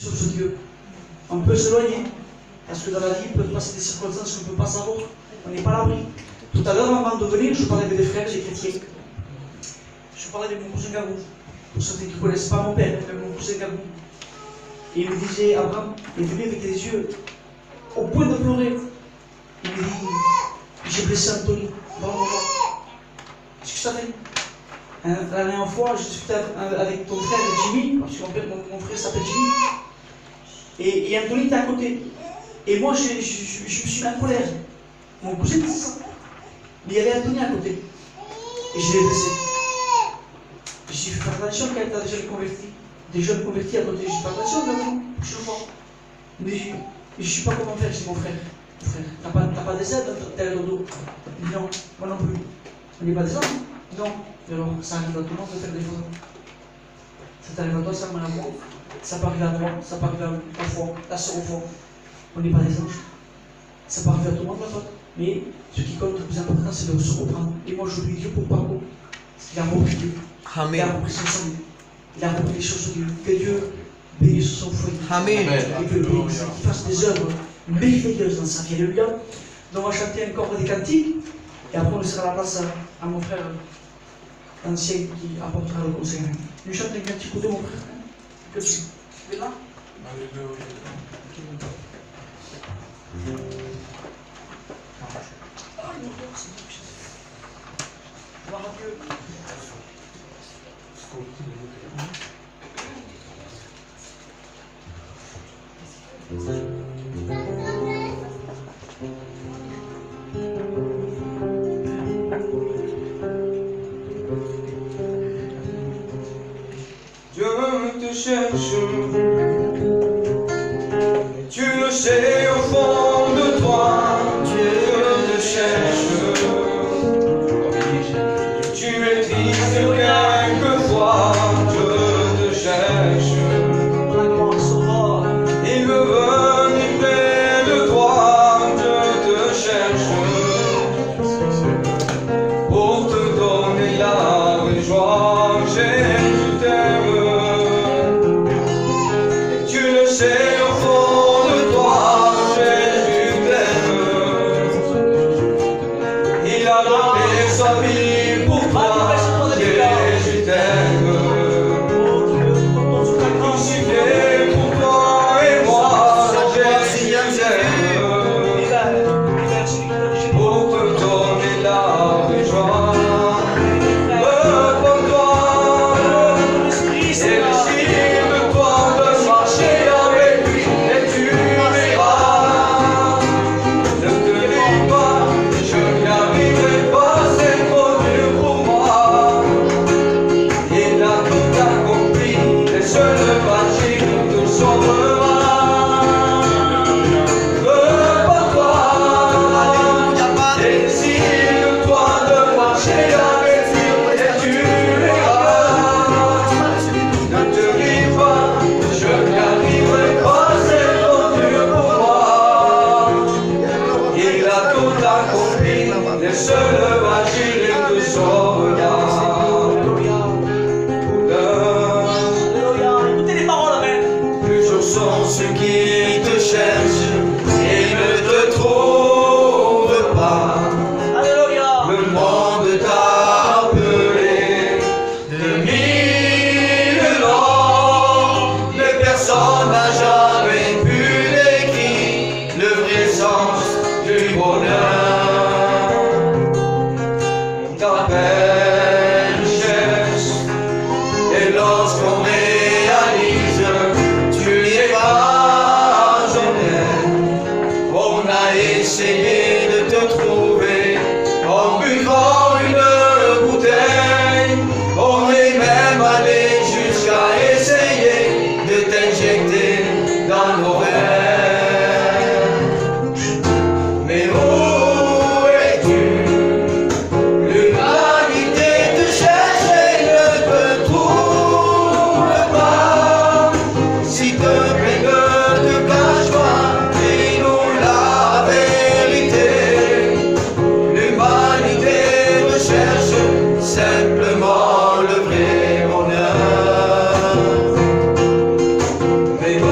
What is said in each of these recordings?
sur ce Dieu. On peut s'éloigner, parce que dans la vie, il peut se passer des circonstances qu'on ne peut pas savoir. On n'est pas à l'abri. Tout à l'heure, avant de venir, je parlais avec des frères, des chrétiens. Je parlais avec mon cousin Gabou. Pour ceux qui ne connaissent pas mon père, mais mon cousin Gabou. Et il me disait, Abraham, il est venu avec les yeux au point de pleurer. Il me dit, j'ai blessé Anthony. Bon. Qu'est-ce que ça fait? La dernière fois, je discutais avec ton frère Jimmy, parce que mon frère s'appelle Jimmy. Et Anthony était à côté. Et moi, je me suis mis en colère. Mon cousin disait ça. Mais il y avait Anthony à côté. Et je l'ai blessé. Je me suis fait faire attention quand tu as déjà converti. Des jeunes convertis à côté. Je fais attention, maintenant, je le vois. Mais je ne sais pas comment faire, c'est mon frère. T'as pas des aides dans tel dodo? Non, moi non plus. On n'est pas des hommes? Non. Alors, ça arrive à tout le monde de faire des choses. Ça t'arrive à toi, ça m'arrive à moi. Ça peut arriver à moi, ça peut arriver à la foi, la sœur au fond. On n'est pas des anges. Ça peut arriver à tout le monde, ma faute. Mais ce qui compte le plus important, c'est de se reprendre. Et moi, je prie Dieu pour Paco. Parce qu'il a repris Dieu. Amen. Il a repris son salut. Il a repris les choses de Dieu. Que Dieu bénisse son foyer. Amen. Et que Dieu qu'il fasse des œuvres merveilleuses dans sa vie. Alléluia. Donc, on va chanter encore des cantiques. Et après, on laissera la place à mon frère ancien qui apportera le conseil. Nous chantons un petit coup de mon frère. Que tu es là? Gloire à Dieu. Dieu te cherche, tu le sais au fond de toi. Dieu te cherche, tu es triste quelquefois. Dieu te cherche, il veut venir près de toi. Dieu te cherche, pour te donner la joie. Jésus t'aime. C'est au fond de toi, Jésus t'aime. Il a donné sa vie pour toi, Jésus t'aime. Il s'y fait pour toi et moi, Jésus t'aime. Pour te donner la joie. Ceux qui te cherchent et ne te trouvent pas. Alléluia. Le monde t'a appelé de mille ans, mais personne n'a jamais pu décrire le vrai sens du bonheur. On t'appelle cherche, et lorsqu'on réalise essayer de te trouver en buvant une bouteille. On est même allé jusqu'à essayer de t'injecter dans nos rêves. Mais où es-tu? L'humanité te cherche et ne te trouve pas. S'il te plaît, ne te cache pas, dis-nous la vérité. L'humanité recherche simplement le vrai bonheur. Mais où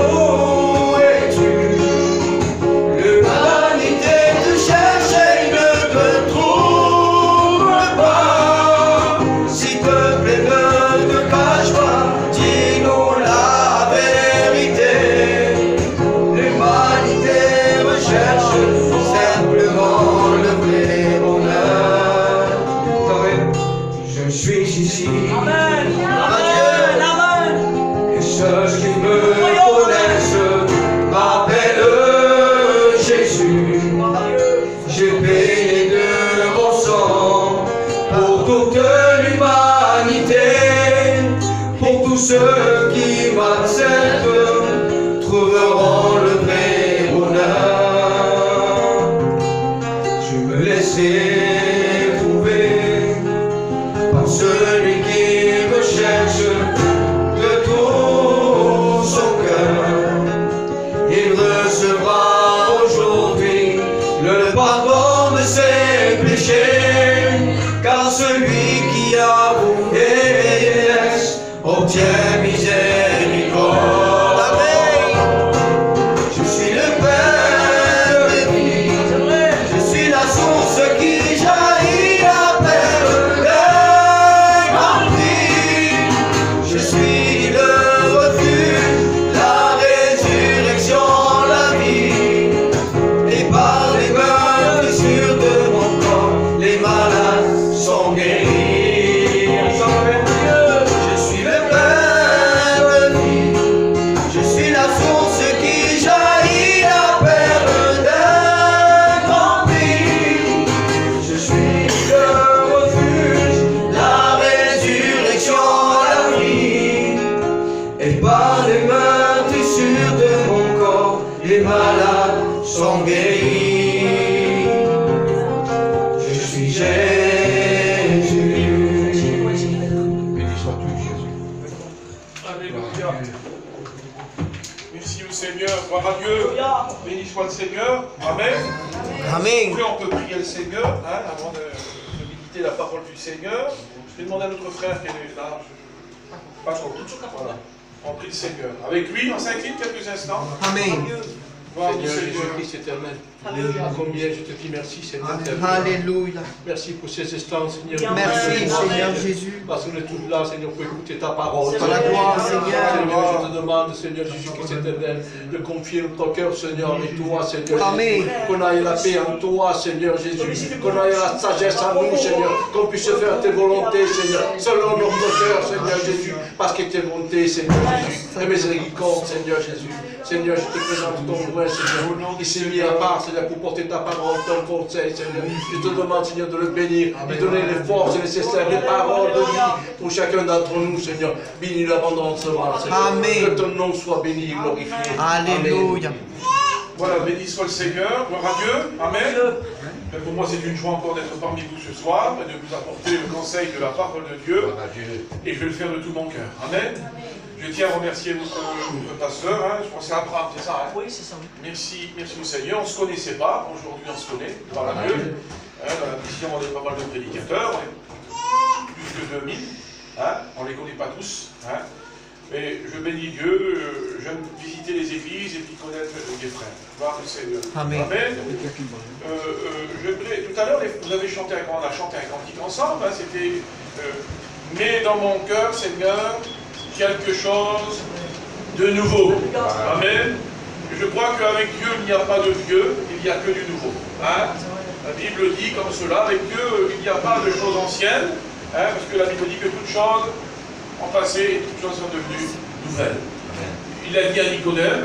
sont guéris. Je suis Jésus. Béni sois-tu, Jésus. Alléluia. Merci au Seigneur. Gloire à Dieu. Béni soit le Seigneur. Amen. Amen. Après, on peut prier le Seigneur avant de méditer la parole du Seigneur. Je vais demander à notre frère qui est là. Pas trop. Voilà. On prie le Seigneur. Avec lui, on s'incline quelques instants. Amen. Gloire au Seigneur Seigneur. Jésus-Christ éternel, combien je te dis merci, Seigneur. Alléluia. Merci pour ces instants, Seigneur. Merci, Seigneur Jésus. Parce qu'on est tous là, Seigneur, pour écouter ta parole. Par la gloire, Seigneur. Seigneur, je te demande, Seigneur Jésus-Christ éternel, de confier notre cœur, Seigneur, avec toi, Seigneur. Amen. Qu'on aille la paix en toi, Seigneur Jésus. Qu'on aille la sagesse en nous, Seigneur. Qu'on puisse faire tes volontés, Seigneur. Selon notre cœur, Seigneur Jésus. Parce que tes volontés, Seigneur Jésus. Et miséricorde, Seigneur Jésus. Seigneur, je te présente ton roi, Seigneur, qui s'est mis à part, Seigneur, pour porter ta parole, ton conseil, Seigneur. Je te demande, Seigneur, de le bénir, de donner les forces nécessaires, les paroles de vie pour chacun d'entre nous, Seigneur. Bénis l'abondamment, Seigneur. Amen. Que ton nom soit béni et glorifié. Alléluia. Voilà, béni soit le Seigneur. Gloire à Dieu. Amen. Mais pour moi, c'est une joie encore d'être parmi vous ce soir et de vous apporter le conseil de la parole de Dieu. Et je vais le faire de tout mon cœur. Amen. Je tiens à remercier votre pasteur, je pense que c'est Abraham, c'est ça, Oui, c'est ça. Merci au Seigneur. On ne se connaissait pas, aujourd'hui on se connaît, gloire à Dieu. Dans la mission, on est pas mal de prédicateurs, on est plus que 2000, on ne les connaît pas tous. Mais je bénis Dieu, j'aime visiter les églises et puis connaître les frères. Gloire au Seigneur. Amen. Tout à l'heure, vous avez chanté, on a chanté un cantique ensemble, c'était mais dans mon cœur, Seigneur, quelque chose de nouveau. Amen. Je crois qu'avec Dieu, il n'y a pas de vieux, il n'y a que du nouveau. La Bible dit comme cela, avec Dieu, il n'y a pas de choses anciennes, parce que la Bible dit que toutes choses ont passé et toutes choses sont devenues nouvelles. Il a dit à Nicodème,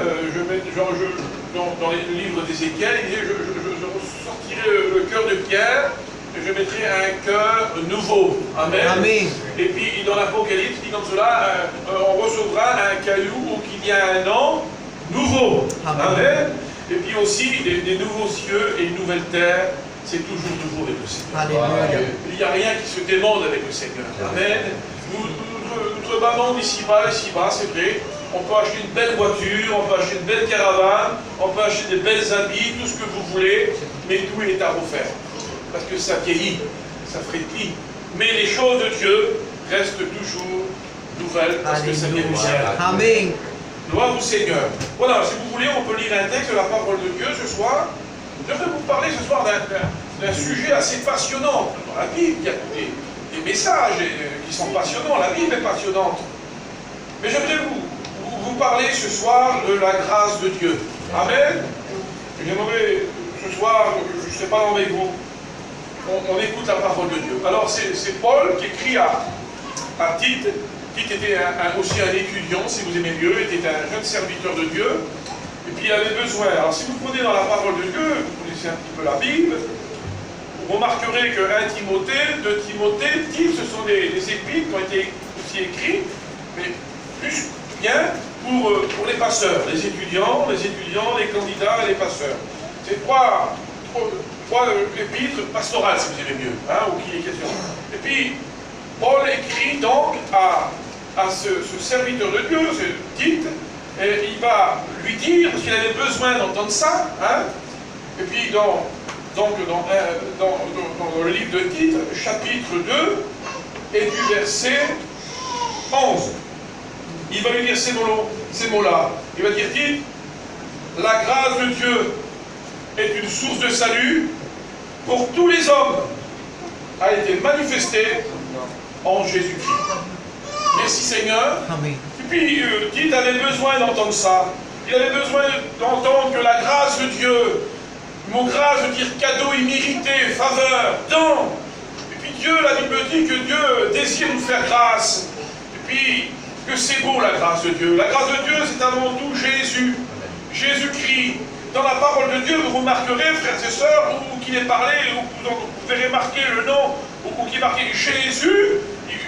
dans les livres d'Ézéchiel, il dit, je sortirai le cœur de Pierre, je mettrai un cœur nouveau. Amen. Amen. Et puis dans l'Apocalypse, il dit comme cela, on recevra un caillou où il y a un nom nouveau. Amen. Amen. Et puis aussi des nouveaux cieux et une nouvelle terre, c'est toujours nouveau avec le Seigneur. Alléluia. Il n'y a rien qui se démode avec le Seigneur. Amen. Notre bas monde ici-bas, c'est vrai. On peut acheter une belle voiture, on peut acheter une belle caravane, on peut acheter des belles habits, tout ce que vous voulez, mais tout est à refaire. Parce que ça vieillit, ça frétille. Mais les choses de Dieu restent toujours nouvelles parce que ça vient du ciel. Amen. Gloire au Seigneur. Voilà, si vous voulez, on peut lire un texte de la parole de Dieu ce soir. Je vais vous parler ce soir d'un sujet assez passionnant. Dans la Bible, il y a des messages qui sont passionnants. La Bible est passionnante. Mais j'aimerais vous parler ce soir de la grâce de Dieu. Amen. J'aimerais ce soir, je ne sais pas avec vous, on écoute la parole de Dieu. Alors c'est Paul qui écrit à Tite. Tite était aussi un étudiant, si vous aimez mieux, était un jeune serviteur de Dieu. Et puis il avait besoin. Alors si vous prenez dans la parole de Dieu, vous connaissez un petit peu la Bible, vous remarquerez que 1 Timothée, 2 Timothée, Tite, ce sont des épîtres qui ont été aussi écrits, mais plus bien pour les pasteurs, les étudiants, les candidats et les pasteurs. C'est trois épîtres pastorales, si vous aimez mieux, ou qui est question. Et puis, Paul écrit donc à ce serviteur de Dieu, ce Tite, et il va lui dire, parce qu'il avait besoin d'entendre ça, et puis dans le livre de Tite, chapitre 2, et du verset 11, il va lui dire ces mots-là. Il va dire, Tite, la grâce de Dieu est une source de salut pour tous les hommes, a été manifestée en Jésus-Christ. Merci Seigneur. Amen. Et puis, Tite avait besoin d'entendre ça. Il avait besoin d'entendre que la grâce de Dieu, le mot grâce veut dire cadeau immérité, faveur, don. Et puis Dieu, la Bible dit que Dieu désire nous faire grâce. Et puis, que c'est beau la grâce de Dieu. La grâce de Dieu, c'est avant tout Jésus. Jésus-Christ. Dans la parole de Dieu, vous remarquerez, frères et sœurs, où qu'il est parlé, où vous verrez marquer le nom, où qu'il est marqué Jésus,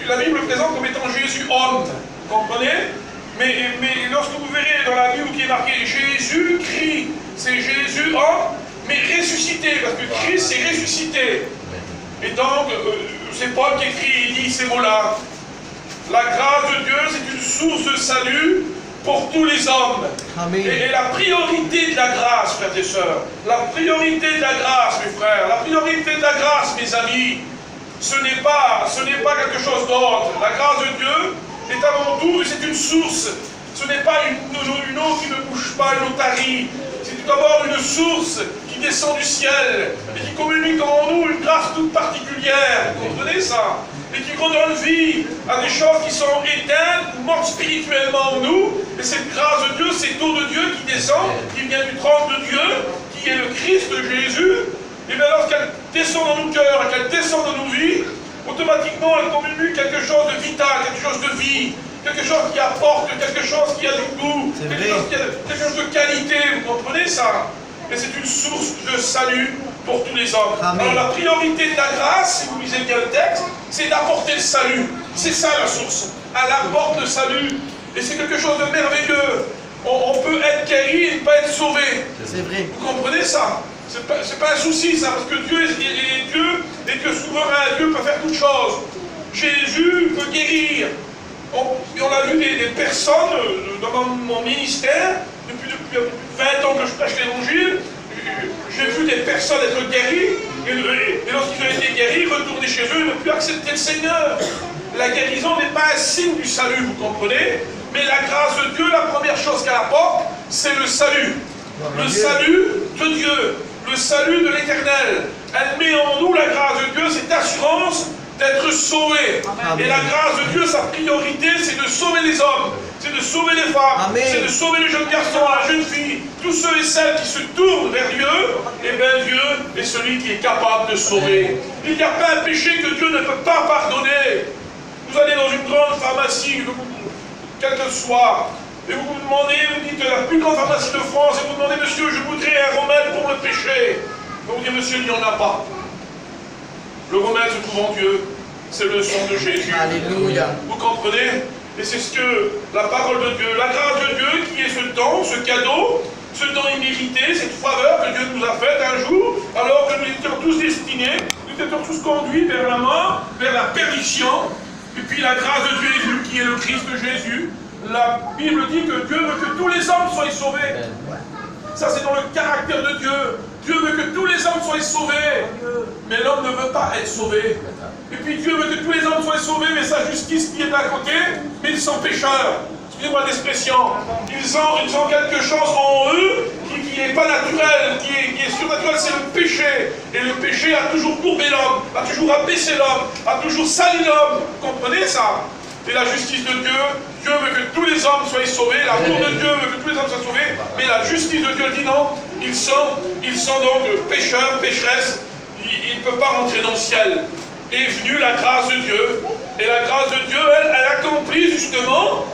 la Bible le présente comme étant Jésus homme. Vous comprenez? Mais lorsque vous verrez dans la Bible qui est marqué Jésus-Christ, c'est Jésus en, mais ressuscité, parce que Christ c'est ressuscité. Et donc, c'est Paul qui écrit, il dit ces mots-là. La grâce de Dieu, c'est une source de salut pour tous les hommes. Amen. Et la priorité de la grâce, frères et sœurs, la priorité de la grâce, mes frères, la priorité de la grâce, mes amis, ce n'est pas quelque chose d'autre. La grâce de Dieu est avant tout, c'est une source. Ce n'est pas une eau qui ne bouge pas, une otarie. C'est tout d'abord une source qui descend du ciel et qui communique en nous une grâce toute particulière. Vous comprenez ça? Et qui redonne vie à des choses qui sont éteintes ou mortes spirituellement en nous. Et cette grâce de Dieu, cette eau de Dieu qui descend, qui vient du trône de Dieu, qui est le Christ de Jésus, et bien lorsqu'elle descend dans nos cœurs et qu'elle descend dans nos vies, automatiquement elle communique quelque chose de vital, quelque chose de vie, quelque chose qui apporte, quelque chose qui a du goût, quelque chose de qualité, vous comprenez ça? Et c'est une source de salut pour tous les hommes. Amen. Alors la priorité de la grâce, si vous lisez bien le texte, c'est d'apporter le salut. C'est ça la source. Elle apporte le salut. Et c'est quelque chose de merveilleux. On peut être guéri et ne pas être sauvé. C'est vrai. Vous comprenez ça? C'est pas un souci ça, parce que Dieu est Dieu, et que souverain Dieu peut faire toutes choses. Jésus peut guérir. On a vu des personnes dans mon ministère, depuis 20 ans que je prêche l'évangile, j'ai vu des personnes être guéries, et lorsqu'ils ont été guéris, retourner chez eux, ne plus accepter le Seigneur. La guérison n'est pas un signe du salut, vous comprenez? Mais la grâce de Dieu, la première chose qu'elle apporte, c'est le salut. Le salut de Dieu, le salut de l'Éternel. Elle met en nous, la grâce de Dieu, cette assurance d'être sauvé. Et la grâce de Dieu, sa priorité, c'est de sauver les hommes, c'est de sauver les femmes, c'est de sauver les jeunes garçons, la jeune fille, tous ceux et celles qui se tournent vers Dieu. Et bien Dieu est celui qui est capable de sauver. Il n'y a pas un péché que Dieu ne peut pas pardonner. Vous allez dans une grande pharmacie, quelle que soit, et vous vous demandez, vous dites la plus grande pharmacie de France, et vous demandez, monsieur, je voudrais un remède pour le péché. Vous vous dites, monsieur, il n'y en a pas. Le remède se trouve en Dieu, c'est le sang de Jésus. Alléluia. Vous comprenez? Et c'est ce que la parole de Dieu, la grâce de Dieu qui est ce don, ce cadeau, ce don immérité, cette faveur que Dieu nous a faite un jour, alors que nous étions tous destinés, nous étions tous conduits vers la mort, vers la perdition. Et puis la grâce de Dieu est venue, qui est le Christ de Jésus. La Bible dit que Dieu veut que tous les hommes soient sauvés. Ça, c'est dans le caractère de Dieu. Dieu veut que tous les hommes soient sauvés. Mais l'homme ne veut pas être sauvé. Et puis Dieu veut que tous les hommes soient sauvés, mais sa justice qui est à côté, mais ils sont pécheurs. Excusez-moi l'expression. Ils ont quelque chose en eux qui n'est pas naturel, qui est surnaturel, c'est le péché. Et le péché a toujours courbé l'homme, a toujours abaissé l'homme, a toujours sali l'homme. Vous comprenez ça? Et la justice de Dieu, Dieu veut que tous les hommes soient sauvés, l'amour de Dieu veut que tous les hommes soient sauvés, mais la justice de Dieu dit non, ils sont donc pécheurs, pécheresses, ils ne peuvent pas rentrer dans le ciel. Est venue la grâce de Dieu, et la grâce de Dieu, elle accomplit justement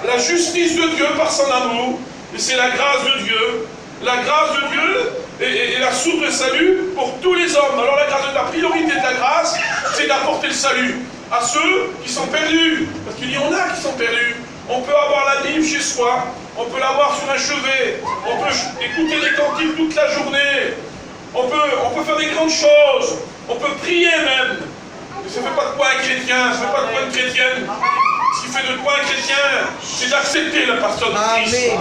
la justice de Dieu par son amour, et c'est la grâce de Dieu. La grâce de Dieu est la source de salut pour tous les hommes. Alors la priorité de la grâce, c'est d'apporter le salut à ceux qui sont perdus, parce qu'il y en a qui sont perdus. On peut avoir la Bible chez soi, on peut l'avoir sur un chevet, on peut écouter des cantiques toute la journée, on peut faire des grandes choses, on peut prier même. Mais ça ne fait pas de toi un chrétien, ça ne fait pas de toi une chrétienne. Ce qui fait de toi un chrétien, c'est d'accepter la personne de Christ.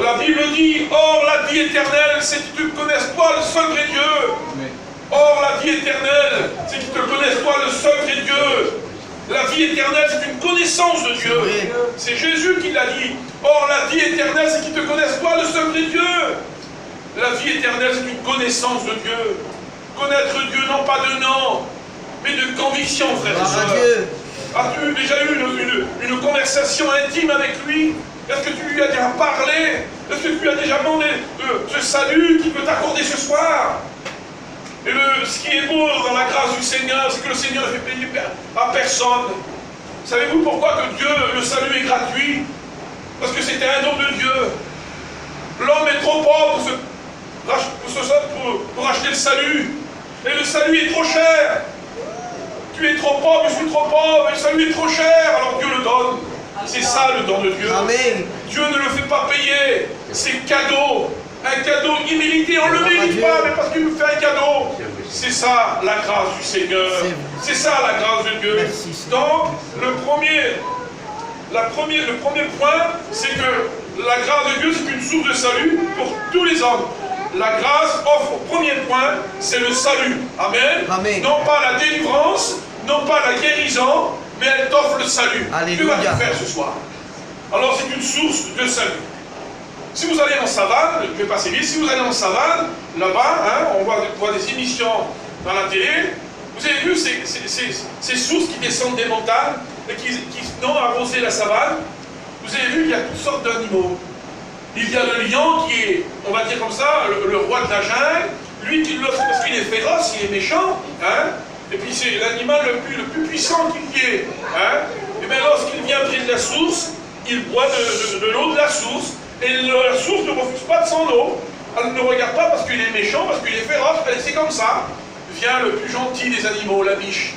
La Bible dit, or la vie éternelle, c'est que tu connaisses toi le seul vrai Dieu. Or la vie éternelle, c'est que tu connaisses toi le seul vrai Dieu. La vie éternelle, c'est une connaissance de Dieu. C'est Jésus qui l'a dit. Or la vie éternelle, c'est qu'ils te connaissent toi le seul vrai Dieu. La vie éternelle, c'est une connaissance de Dieu. Connaître Dieu, non pas de nom, mais de conviction, frères et sœurs. As-tu déjà eu une conversation intime avec lui? Est-ce que tu lui as déjà parlé? Est-ce que tu lui as déjà demandé ce salut qu'il peut t'accorder ce soir? Et ce qui est beau dans la grâce du Seigneur, c'est que le Seigneur ne fait payer à personne. Savez-vous pourquoi que Dieu, le salut est gratuit? Parce que c'était un don de Dieu. L'homme est trop pauvre pour acheter le salut. Et le salut est trop cher. Tu es trop pauvre, je suis trop pauvre, et le salut est trop cher, alors Dieu le donne. C'est ça le don de Dieu. Amen. Dieu ne le fait pas payer. C'est cadeau. Un cadeau immérité. On ne le mérite pas, mais parce qu'il nous fait un cadeau. C'est ça la grâce du Seigneur. C'est ça la grâce de Dieu. Donc, le premier point, c'est que la grâce de Dieu, c'est une source de salut pour tous les hommes. La grâce offre au premier point, c'est le salut. Amen. Amen. Non pas la délivrance, non pas la guérison, mais elle t'offre le salut. Alléluia. Que vas-tu faire ce soir? Alors c'est une source de salut. Si vous allez en savane, je vais passer vite, si vous allez en savane, là-bas, hein, on voit des émissions dans la télé, vous avez vu ces sources qui descendent des montagnes et qui ont arrosé la savane. Vous avez vu qu'il y a toutes sortes d'animaux. Il y a le lion qui est, on va dire comme ça, le roi de la jungle. Lui, parce qu'il est féroce, il est méchant. Hein, et puis c'est l'animal le plus puissant qu'il y ait. Hein, et bien lorsqu'il vient près de la source, il boit de l'eau de la source. Et la source ne refuse pas de son eau. Elle ne regarde pas parce qu'il est méchant, parce qu'il est féroce. C'est comme ça. Vient le plus gentil des animaux, la biche.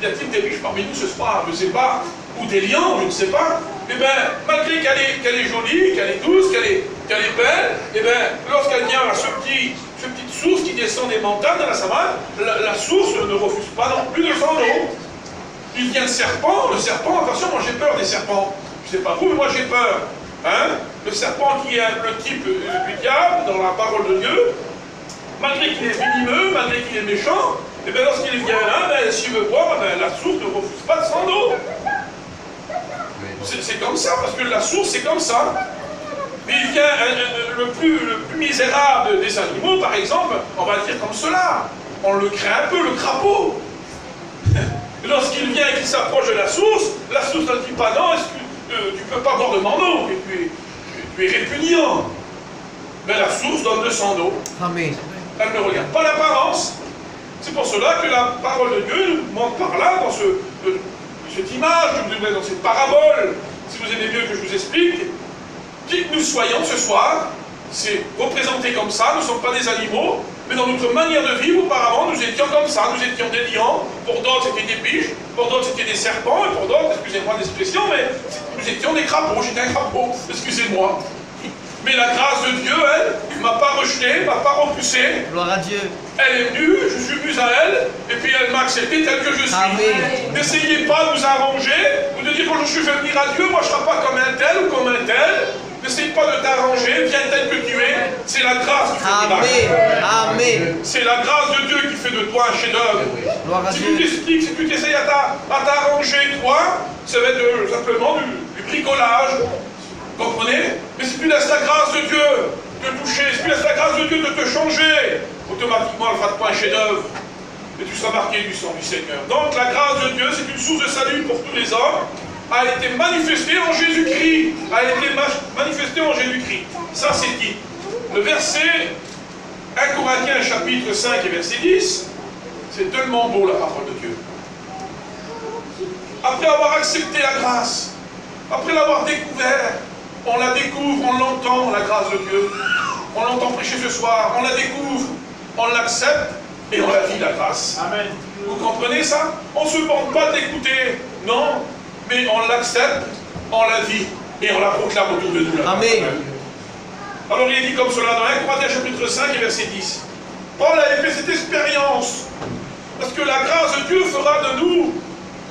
Y a-t-il des biches parmi nous ce soir? Je ne sais pas. Ou des lions, je ne sais pas. Eh bien, malgré qu'elle est jolie, qu'elle est douce, qu'elle est belle, eh bien, lorsqu'elle vient à cette petite source qui descend des montagnes dans la savane, la source ne refuse pas non plus de son eau. Il vient le serpent, attention, moi j'ai peur des serpents. Je ne sais pas vous, mais moi j'ai peur. Hein? Le serpent qui est le type du diable dans la parole de Dieu, malgré qu'il est venimeux, malgré qu'il est méchant, et bien lorsqu'il vient là, ben, s'il veut boire, ben, la source ne refuse pas de son eau. C'est comme ça, parce que la source c'est comme ça. Mais il vient le plus misérable des animaux, par exemple, on va dire comme cela. On le craint un peu, le crapaud. Lorsqu'il vient et qu'il s'approche de la source ne dit pas non, est-ce que tu ne peux pas boire de mon eau, et tu es répugnant. Mais la source donne de son eau. Amen. Elle ne regarde pas l'apparence. C'est pour cela que la parole de Dieu nous montre par là, dans cette image, dans cette parabole, si vous aimez mieux que je vous explique, qui que nous soyons ce soir, c'est représenté comme ça, nous ne sommes pas des animaux, mais dans notre manière de vivre, auparavant, nous étions comme ça, nous étions des lions, pour d'autres c'était des biches, pour d'autres c'était des serpents, et pour d'autres, excusez-moi l'expression, mais nous étions des crapauds, j'étais un crapaud, excusez-moi. Mais la grâce de Dieu, elle, ne m'a pas rejeté, ne m'a pas repoussé. Gloire à Dieu. Elle est venue, je suis venu à elle, et puis elle m'a accepté tel que je suis. Amen. N'essayez pas de vous arranger, ou de dire quand je suis fait venir à Dieu, moi je ne serai pas comme un tel ou comme un tel. N'essaye pas de t'arranger, viens tel que tu es. C'est la grâce qui fait le miracle. Amen. C'est la grâce de Dieu qui fait de toi un chef-d'œuvre. Gloire à Si Dieu. tu t'expliques, si tu t'essayes à t'arranger, toi, ça va être simplement du bricolage. Vous comprenez? Mais si tu laisses la grâce de Dieu te toucher, si tu laisses la grâce de Dieu de te changer, automatiquement elle ne fera pas un chef-d'œuvre. Et tu seras marqué du sang du Seigneur. Donc la grâce de Dieu, c'est une source de salut pour tous les hommes, a été manifestée en Jésus-Christ. A été manifestée en Jésus-Christ. Ça c'est dit. Le verset 1 Corinthiens chapitre 5 et verset 10, c'est tellement beau la parole de Dieu. Après avoir accepté la grâce, après l'avoir découvert, on la découvre, on l'entend, la grâce de Dieu. On l'entend prêcher ce soir, on la découvre, on l'accepte et on la vit, la grâce. Amen. Vous comprenez ça? On ne se bande pas d'écouter, non, mais on l'accepte, on la vit et on la proclame autour de nous. Amen. Alors il est dit comme cela dans 1 Corinthiens chapitre 5 et verset 10. Paul avait fait cette expérience, parce que la grâce de Dieu fera de nous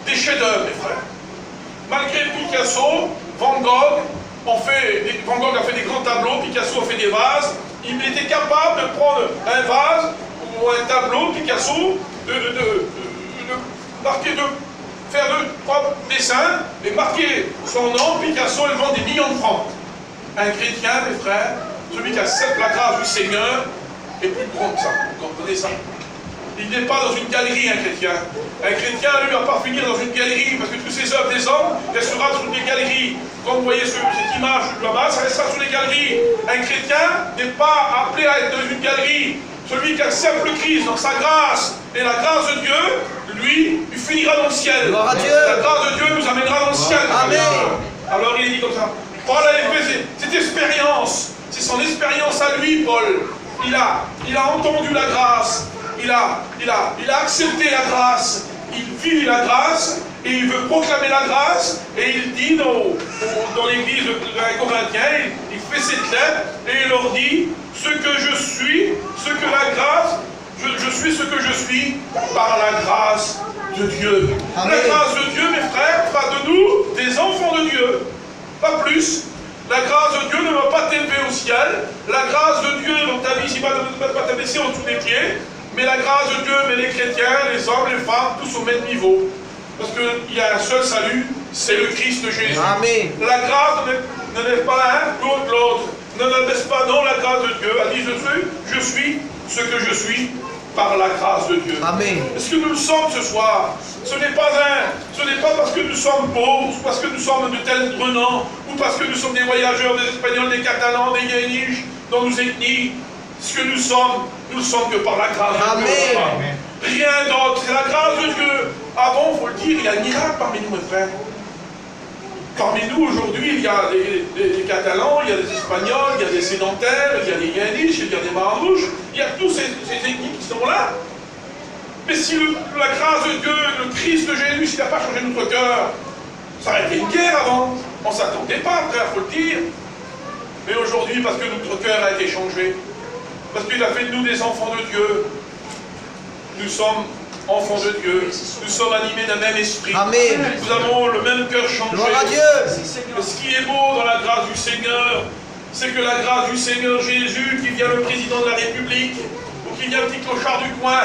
des chefs-d'œuvre, mes frères. Malgré Picasso, Van Gogh, Van Gogh a fait des grands tableaux, Picasso a fait des vases. Il était capable de prendre un vase ou un tableau, Picasso, faire 2-3 dessins et marquer son nom, Picasso, et vend des millions de francs. Un chrétien, mes frères, celui qui accepte la grâce du Seigneur, est plus grand que ça. Vous comprenez ça? Il n'est pas dans une galerie, un chrétien. Un chrétien, lui, ne va pas finir dans une galerie, parce que toutes ces œuvres des hommes resteront sur des galeries. Comme vous voyez cette image là-bas, ça restera sur les galeries. Un chrétien n'est pas appelé à être dans une galerie. Celui qui accepte le Christ dans sa grâce et la grâce de Dieu, lui, il finira dans le ciel. Gloire à Dieu. La grâce de Dieu nous amènera dans le ciel. Amen. Alors il est dit comme ça. Paul avait fait cette expérience. C'est son expérience à lui, Paul. Il a entendu la grâce. Il a accepté la grâce, il vit la grâce, et il veut proclamer la grâce, et il dit dans l'église de Corinthiens, il fait cette lettre, et il leur dit, ce que je suis, ce que la grâce, je suis ce que je suis par la grâce de Dieu. Amen. La grâce de Dieu, mes frères, fera de nous des enfants de Dieu, pas plus. La grâce de Dieu ne va pas t'élever au ciel, la grâce de Dieu dans ta vie, ne va pas t'abaisser en dessous des pieds, mais la grâce de Dieu met les chrétiens, les hommes, les femmes, tous au même niveau. Parce qu'il y a un seul salut, c'est le Christ Jésus. Amen. La grâce ne lève pas l'un, l'autre. Ne l'abaisse pas, non, la grâce de Dieu. Elle dit, je suis ce que je suis par la grâce de Dieu. Amen. Ce que nous sommes ce soir, ce n'est pas parce que nous sommes pauvres, ou parce que nous sommes de tels prenants, ou parce que nous sommes des voyageurs, des Espagnols, des Catalans, des Yéniches, dans nos ethnies. Ce que nous sommes que par la grâce de Dieu. Amen. Rien d'autre, c'est la grâce de Dieu. Avant, il faut le dire, il y a un miracle parmi nous, mes frères. Parmi nous, aujourd'hui, il y a des Catalans, il y a des Espagnols, il y a des sédentaires, il y a des Yéniches, il y a des Marouches, il y a tous ces ethnies qui sont là. Mais si la grâce de Dieu, le Christ de Jésus, s'il n'a pas changé notre cœur, ça aurait été une guerre avant. On ne s'attendait pas, frère, il faut le dire. Mais aujourd'hui, parce que notre cœur a été changé, parce qu'il a fait de nous des enfants de Dieu, nous sommes enfants de Dieu, nous sommes animés d'un même esprit. Amen. Nous avons le même cœur changé. Gloire à Dieu. Et ce qui est beau dans la grâce du Seigneur, c'est que la grâce du Seigneur Jésus, qui vient le président de la République, ou qui vient le petit clochard du coin,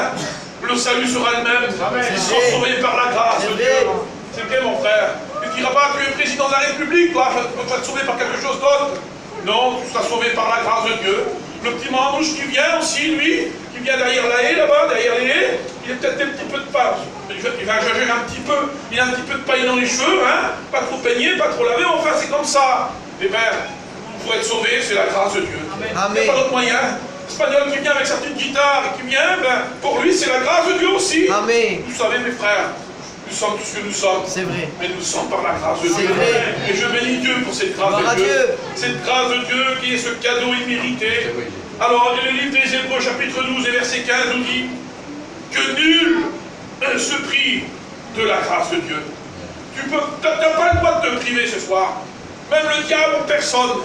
le salut sera le même. Ils seront sauvés par la grâce de Dieu. C'est vrai, mon frère. Tu ne diras pas que tu es président de la République, toi, tu vas être sauvé par quelque chose d'autre. Non, tu seras sauvé par la grâce de Dieu. Le petit Manouche qui vient aussi, lui, qui vient derrière la haie, là-bas, derrière les haies, il a peut-être un petit peu de paille. Il va exagérer un petit peu. Il a un petit peu de paille dans les cheveux, hein. Pas trop peigné, pas trop lavé, enfin c'est comme ça. Eh bien, pour être sauvé, c'est la grâce de Dieu. Amen. Il n'y a pas d'autre moyen. L'Espagnol qui vient avec sa petite guitare et qui vient, ben, pour lui, c'est la grâce de Dieu aussi. Amen. Vous savez, mes frères, nous sommes tout ce que nous sommes. C'est vrai. Mais nous sommes par la grâce de Dieu. C'est vrai. Et je bénis Dieu pour cette grâce Gloire à de Dieu. Dieu. Cette grâce de Dieu qui est ce cadeau immérité. Alors, le livre des Hébreux, chapitre 12 et verset 15, nous dit que nul ne se prive de la grâce de Dieu. Tu n'as pas le droit de te priver ce soir. Même le diable, personne.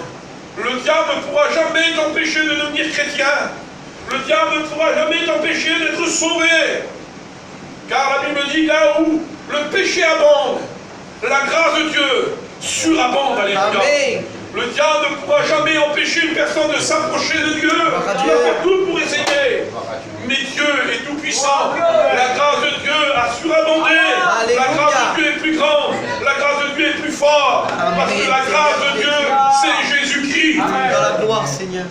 Le diable ne pourra jamais t'empêcher de devenir chrétien. Le diable ne pourra jamais t'empêcher d'être sauvé. Car la Bible dit, là où le péché abonde, la grâce de Dieu surabonde. Alléluia. Amen. Le diable ne pourra jamais empêcher une personne de s'approcher de Dieu. Il va faire tout pour essayer. Mais Dieu est tout puissant. La grâce de Dieu a surabondé. Alléluia. La grâce de Dieu est plus grande. La grâce de Dieu est plus forte. Parce que la grâce de Dieu, c'est Jésus-Christ. Dans la gloire, Seigneur.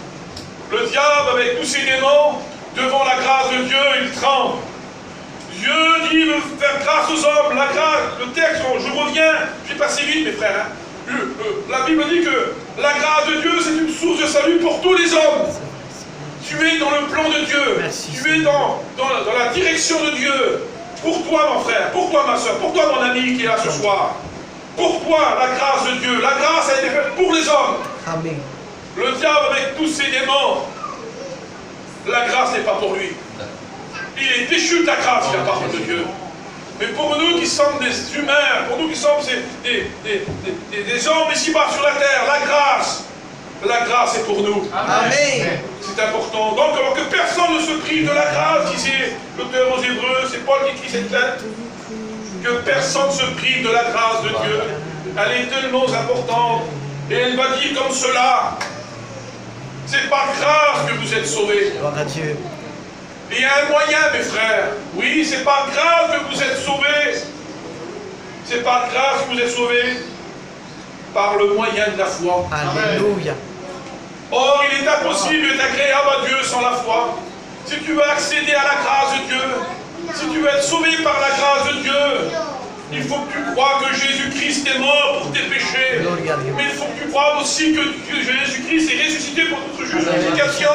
Le diable, avec tous ses démons, devant la grâce de Dieu, il tremble. Dieu dit de faire grâce aux hommes. La grâce, le texte, je reviens, j'ai passé vite, mes frères. Hein. La Bible dit que la grâce de Dieu, c'est une source de salut pour tous les hommes. Tu es dans le plan de Dieu. Merci, tu es dans la direction de Dieu. Pour toi, mon frère, pour toi, ma soeur, pour toi, mon ami qui est là ce soir. Pour toi, la grâce de Dieu. La grâce a été faite pour les hommes. Amen. Le diable, avec tous ses démons, la grâce n'est pas pour lui. Il est déchu de la grâce, la parole de Dieu. Mais pour nous qui sommes des humains, pour nous qui sommes des hommes ici-bas sur la terre, la grâce est pour nous. Amen. C'est important. Donc, alors que personne ne se prive de la grâce, disait l'auteur aux Hébreux, c'est Paul qui écrit cette lettre, que personne ne se prive de la grâce de Dieu. Elle est tellement importante. Et elle va dire comme cela, c'est par grâce que vous êtes sauvés. Gloire à Dieu. Il y a un moyen, mes frères. Oui, c'est par grâce que vous êtes sauvés. C'est par grâce que vous êtes sauvés. Par le moyen de la foi. Alléluia. Or, il est impossible d'être agréable à Dieu sans la foi. Si tu veux accéder à la grâce de Dieu, si tu veux être sauvé par la grâce de Dieu, il faut que tu crois que Jésus-Christ est mort pour tes péchés. Mais il faut que tu crois aussi que Jésus-Christ est ressuscité pour notre justification.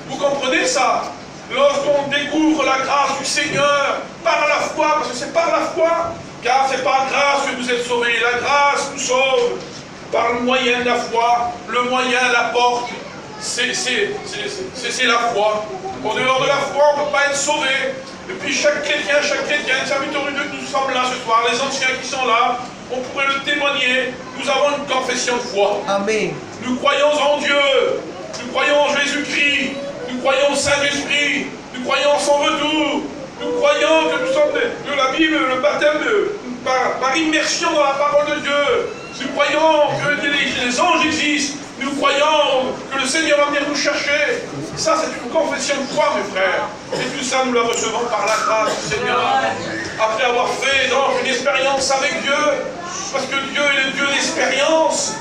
Vous comprenez ça? Lorsqu'on découvre la grâce du Seigneur par la foi, parce que c'est par la foi, car c'est par grâce que vous êtes sauvés. La grâce nous sauve par le moyen de la foi. Le moyen, la porte, c'est la foi. En dehors de la foi, on ne peut pas être sauvé. Et puis chaque chrétien, serviteur de Dieu, nous sommes là ce soir, les anciens qui sont là, on pourrait le témoigner, nous avons une confession de foi. Amen. Nous croyons en Dieu, nous croyons en Jésus-Christ, nous croyons au Saint-Esprit, nous croyons en son retour, nous croyons que nous sommes de la Bible, le baptême par immersion dans la parole de Dieu. Nous croyons que les anges existent, nous croyons que le Seigneur va venir nous chercher. Ça, c'est une confession de foi, mes frères. Et tout ça, nous la recevons par la grâce du Seigneur. Après avoir fait donc une expérience avec Dieu, parce que Dieu est le Dieu d'expérience.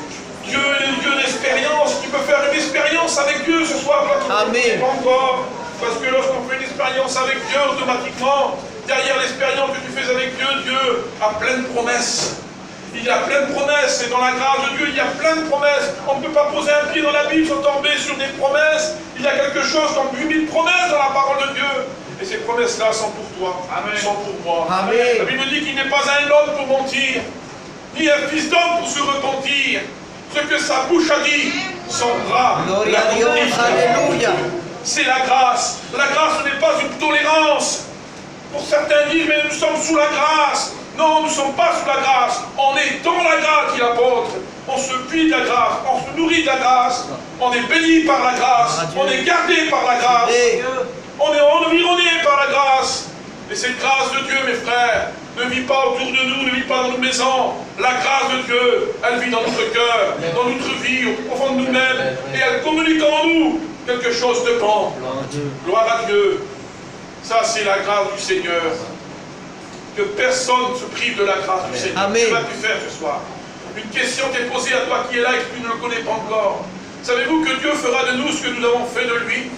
Dieu est le Dieu d'expérience qui peut faire une expérience avec Dieu ce soir. Amen. Encore. Parce que lorsqu'on fait une expérience avec Dieu, automatiquement, derrière l'expérience que tu fais avec Dieu, Dieu a plein de promesses. Il y a plein de promesses, et dans la grâce de Dieu, il y a plein de promesses. On ne peut pas poser un pied dans la Bible sans tomber sur des promesses. Il y a quelque chose comme 8000 promesses dans la parole de Dieu. Et ces promesses-là sont pour toi, Amen. sont pour moi. Amen. La Bible dit qu'il n'est pas un homme pour mentir, ni un fils d'homme pour se repentir. Ce que sa bouche a dit, son bras Gloria a Dios. Alléluia. C'est la grâce. La grâce, ce n'est pas une tolérance. Pour certains disent, mais nous sommes sous la grâce. Non, nous ne sommes pas sous la grâce. On est dans la grâce, dit l'apôtre. On se puise de la grâce, on se nourrit de la grâce. On est béni par la grâce. On est gardé par la grâce. On est environné par la grâce. Et cette grâce de Dieu, mes frères, ne vit pas autour de nous, ne vit pas dans nos maisons. La grâce de Dieu, elle vit dans notre cœur, dans notre vie, au profond de nous-mêmes. Et elle communique en nous quelque chose de bon. Gloire à Dieu. Ça, c'est la grâce du Seigneur. Que personne ne se prive de la grâce du Seigneur. Amen. Que vas-tu faire ce soir? Une question t'est posée à toi qui est là et que tu ne le connais pas encore. Savez-vous que Dieu fera de nous ce que nous avons fait de lui?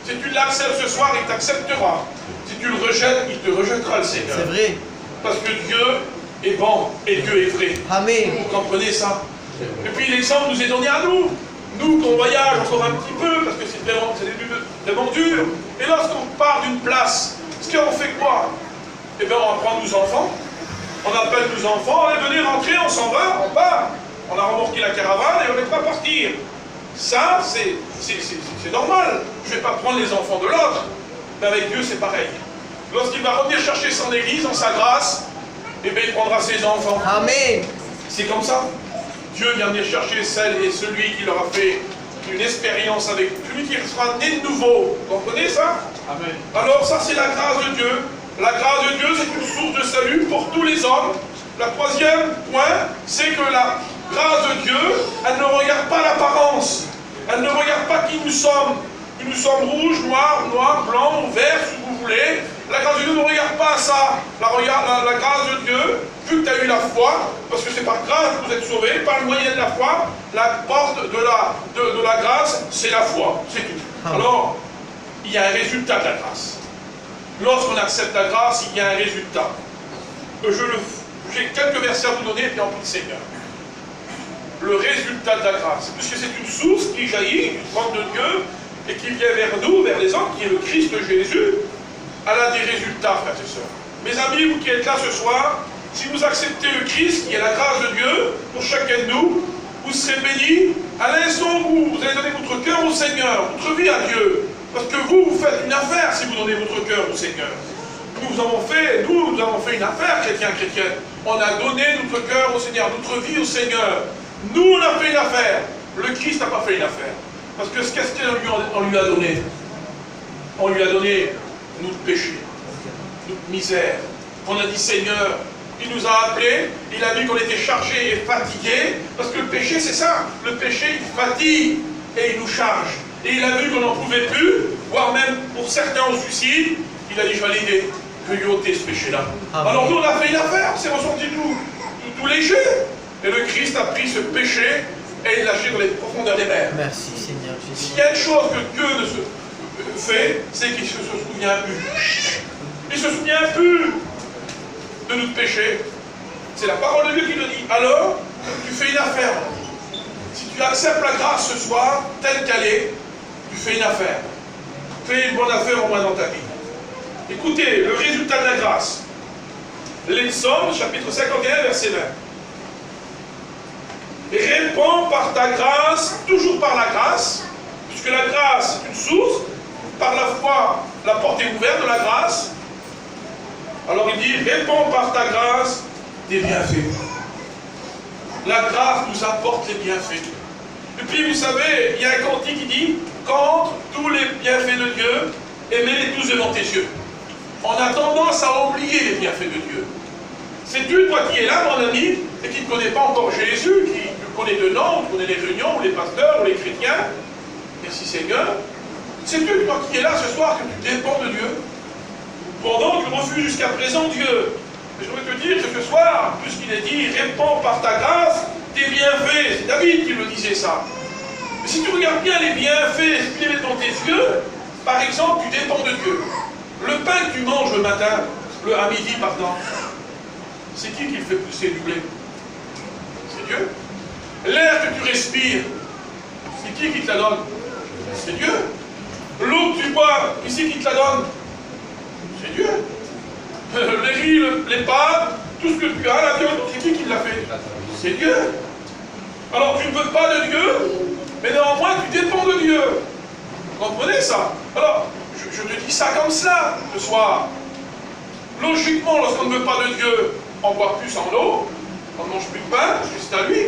Si tu l'acceptes ce soir, il t'acceptera. Si tu le rejettes, il te rejettera, le Seigneur. C'est vrai. Parce que Dieu est bon et Dieu est vrai. Amen. Vous comprenez ça? Et puis l'exemple nous est donné à nous. Nous, qu'on voyage encore un petit peu, parce que c'est vraiment dur. Et lorsqu'on part d'une place, ce qu'on fait quoi? Eh bien, on prend nos enfants, on appelle nos enfants, allez, venez rentrer, on s'en va, on part. On a remorqué la caravane et on est prêt à partir. Ça, c'est normal. Je ne vais pas prendre les enfants de l'autre. Mais avec Dieu, c'est pareil. Lorsqu'il va revenir chercher son église dans sa grâce, eh bien, il prendra ses enfants. Amen. C'est comme ça. Dieu vient venir chercher celle et celui qui leur a fait une expérience avec celui qui sera né de nouveau. Vous comprenez ça? Amen. Alors ça, c'est la grâce de Dieu. La grâce de Dieu, c'est une source de salut pour tous les hommes. Le troisième point, c'est que la grâce de Dieu, elle ne regarde pas l'apparence. Elle ne regarde pas qui nous sommes. Que nous sommes rouges, noirs, blancs ou verts, si vous voulez. La grâce de Dieu ne regarde pas ça. La grâce de Dieu, vu que tu as eu la foi, parce que c'est par grâce que vous êtes sauvés, par le moyen de la foi, la porte de la grâce, c'est la foi. C'est tout. Alors, il y a un résultat de la grâce. Lorsqu'on accepte la grâce, il y a un résultat. J'ai quelques versets à vous donner et puis en prie le Seigneur. Le résultat de la grâce, puisque c'est une source qui jaillit du trône de Dieu et qui vient vers nous, vers les hommes, qui est le Christ Jésus, elle a des résultats, frères et sœurs. Mes amis, vous qui êtes là ce soir, si vous acceptez le Christ, qui est la grâce de Dieu, pour chacun de nous, vous serez bénis à l'instant où vous allez donner votre cœur au Seigneur, votre vie à Dieu. Parce que vous faites une affaire si vous donnez votre cœur au Seigneur. Nous avons fait une affaire, chrétienne. On a donné notre cœur au Seigneur, notre vie au Seigneur. Nous, on a fait une affaire. Le Christ n'a pas fait une affaire. Parce que qu'est-ce qu'on lui a donné? On lui a donné notre péché, notre misère. On a dit, Seigneur, il nous a appelés, il a vu qu'on était chargés et fatigués, parce que le péché, c'est ça. Le péché, il fatigue et il nous charge. Et il a vu qu'on n'en pouvait plus, voire même pour certains au suicide, il a dit, je vais l'aider, je vais lui ôter ce péché-là. Alors nous, on a fait une affaire, c'est ressenti tout léger. Et le Christ a pris ce péché et il l'a jeté dans les profondeurs des mers. Merci Seigneur Jésus. S'il y a une chose que Dieu ne se fait, c'est qu'il ne se souvient plus. Il ne se souvient plus de notre péché. C'est la parole de Dieu qui le dit. Alors, tu fais une affaire. Si tu acceptes la grâce ce soir, telle qu'elle est, tu fais une affaire. Fais une bonne affaire au moins dans ta vie. Écoutez, le résultat de la grâce. Les Psaumes, chapitre 51, verset 20. Et réponds par ta grâce, toujours par la grâce, puisque la grâce est une source, par la foi, la porte est ouverte de la grâce. Alors il dit, réponds par ta grâce tes bienfaits. La grâce nous apporte les bienfaits. Et puis vous savez, il y a un cantique qui dit, contre tous les bienfaits de Dieu, aimez-les tous devant tes yeux. On a tendance à oublier les bienfaits de Dieu. C'est Dieu, toi qui es là, mon ami, et qui ne connaît pas encore Jésus, qui connaît de nom, qui connaît les réunions, ou les pasteurs, ou les chrétiens. Merci Seigneur. C'est Dieu, toi qui es là ce soir, que tu dépends de Dieu. Pendant que tu refuses jusqu'à présent Dieu. Et je voudrais te dire que ce soir, puisqu'il est dit, répands par ta grâce tes bienfaits. C'est David qui me disait ça. Mais si tu regardes bien les bienfaits, si tu les mets dans tes yeux, par exemple, tu dépends de Dieu. Le pain que tu manges le matin, à midi, pardon, c'est qui le fait pousser du blé? C'est Dieu. L'air que tu respires, c'est qui te la donne? C'est Dieu. L'eau que tu bois, qui c'est qui te la donne? C'est Dieu. Les riz, les pâtes, tout ce que tu as, la viande, c'est qui l'a fait? C'est Dieu. Alors tu ne veux pas de Dieu, mais néanmoins tu dépends de Dieu. Vous comprenez ça? Alors, je te dis ça comme cela ce soir. Logiquement, lorsqu'on ne veut pas de Dieu, on boit plus en eau, on ne mange plus de pain, juste à lui.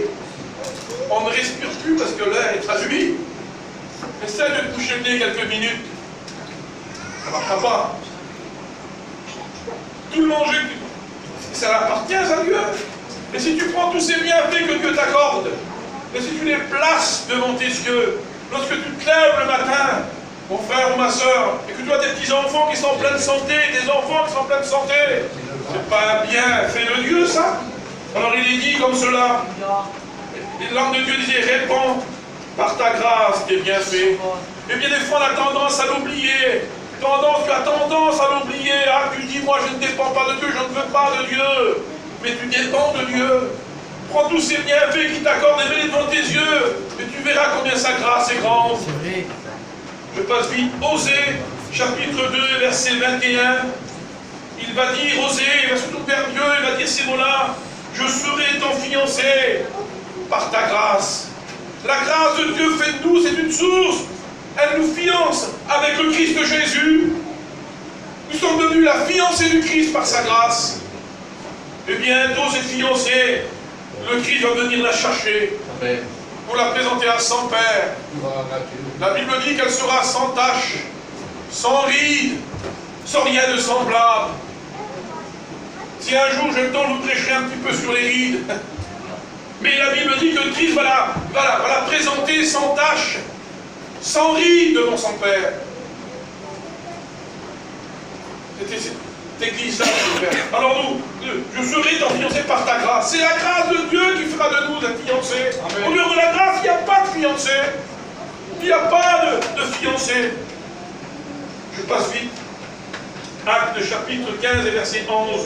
On ne respire plus parce que l'air est à lui. Essaye de te toucher le nez quelques minutes. Ça ne marchera pas. Tout le manger, ça appartient à Dieu. Et si tu prends tous ces bienfaits que Dieu t'accorde, et si tu les places devant tes yeux, lorsque tu te lèves le matin, mon frère ou ma soeur, et que tu as des petits-enfants qui sont en pleine santé, des enfants qui sont en pleine santé, c'est pas un bienfait de Dieu, ça? Alors il est dit comme cela. L'homme de Dieu disait, réponds par ta grâce tes bienfaits. Et bien des fois on a tendance à l'oublier. Tu as tendance à l'oublier. Ah, tu dis, moi je ne dépends pas de Dieu, je ne veux pas de Dieu. Mais tu dépends de Dieu. Prends tous ces bienfaits qui t'accordent et mets-les devant tes yeux. Et tu verras combien sa grâce est grande. C'est vrai. Je passe vite. Osée, chapitre 2, verset 21. Il va dire, Osée, il va se tourner vers Dieu, il va dire ces mots-là. Je serai ton fiancé par ta grâce. La grâce de Dieu fait de nous, c'est une source. Elle nous fiance avec le Christ Jésus. Nous sommes devenus la fiancée du Christ par sa grâce. Et bientôt, cette fiancée, le Christ va venir la chercher pour la présenter à son Père. La Bible dit qu'elle sera sans tache, sans ride, sans rien de semblable. Si un jour j'ai le temps, je vous prêcherai un petit peu sur les rides. Mais la Bible dit que le Christ va la présenter sans tache, sans ride devant son Père. C'était cette église-là, Père. Alors je serai ton fiancé par ta grâce. C'est la grâce de Dieu qui fera de nous un fiancé. Au lieu de la grâce, il n'y a pas de fiancé. Il n'y a pas de fiancé. Je passe vite. Actes chapitre 15 et verset 11.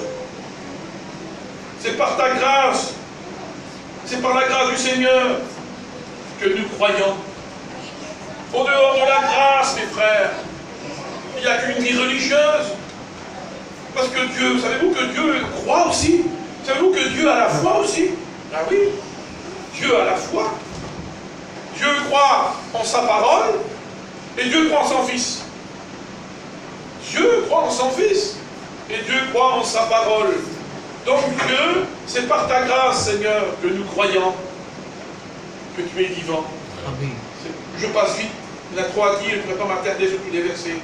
C'est par ta grâce, c'est par la grâce du Seigneur que nous croyons. Au dehors de la grâce, mes frères, il n'y a qu'une vie religieuse. Parce que Dieu, savez-vous que Dieu croit aussi? Savez-vous que Dieu a la foi aussi? Ah oui, Dieu a la foi. Dieu croit en sa parole et Dieu croit en son Fils. Dieu croit en son Fils et Dieu croit en sa parole. Donc Dieu, c'est par ta grâce, Seigneur, que nous croyons que tu es vivant. Amen. Je passe vite. Il y en a trop à dire, je ne pourrais pas m'attarder sur tous les versets.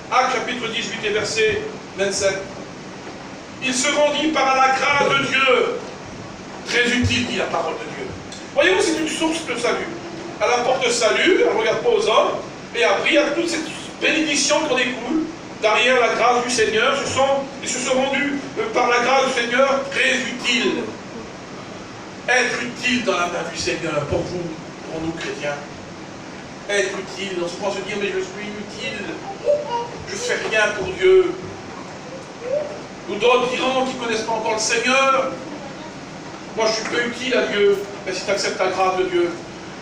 Actes chapitre 18 et verset 27. Il se rendit par la grâce de Dieu. Très utile, dit la parole de Dieu. Voyez-vous, c'est une source de salut. Elle apporte salut, elle ne regarde pas aux hommes. Et après, il y a toute cette bénédiction qu'on écoule. Derrière la grâce du Seigneur, ils se sont rendus par la grâce du Seigneur très utiles. Être utile dans la main du Seigneur, pour vous, pour nous chrétiens. Être utile, on se prend à se dire, mais je suis inutile, je ne fais rien pour Dieu. Ou d'autres diront qui ne connaissent pas encore le Seigneur, moi je suis peu utile à Dieu. Mais si tu acceptes la grâce de Dieu,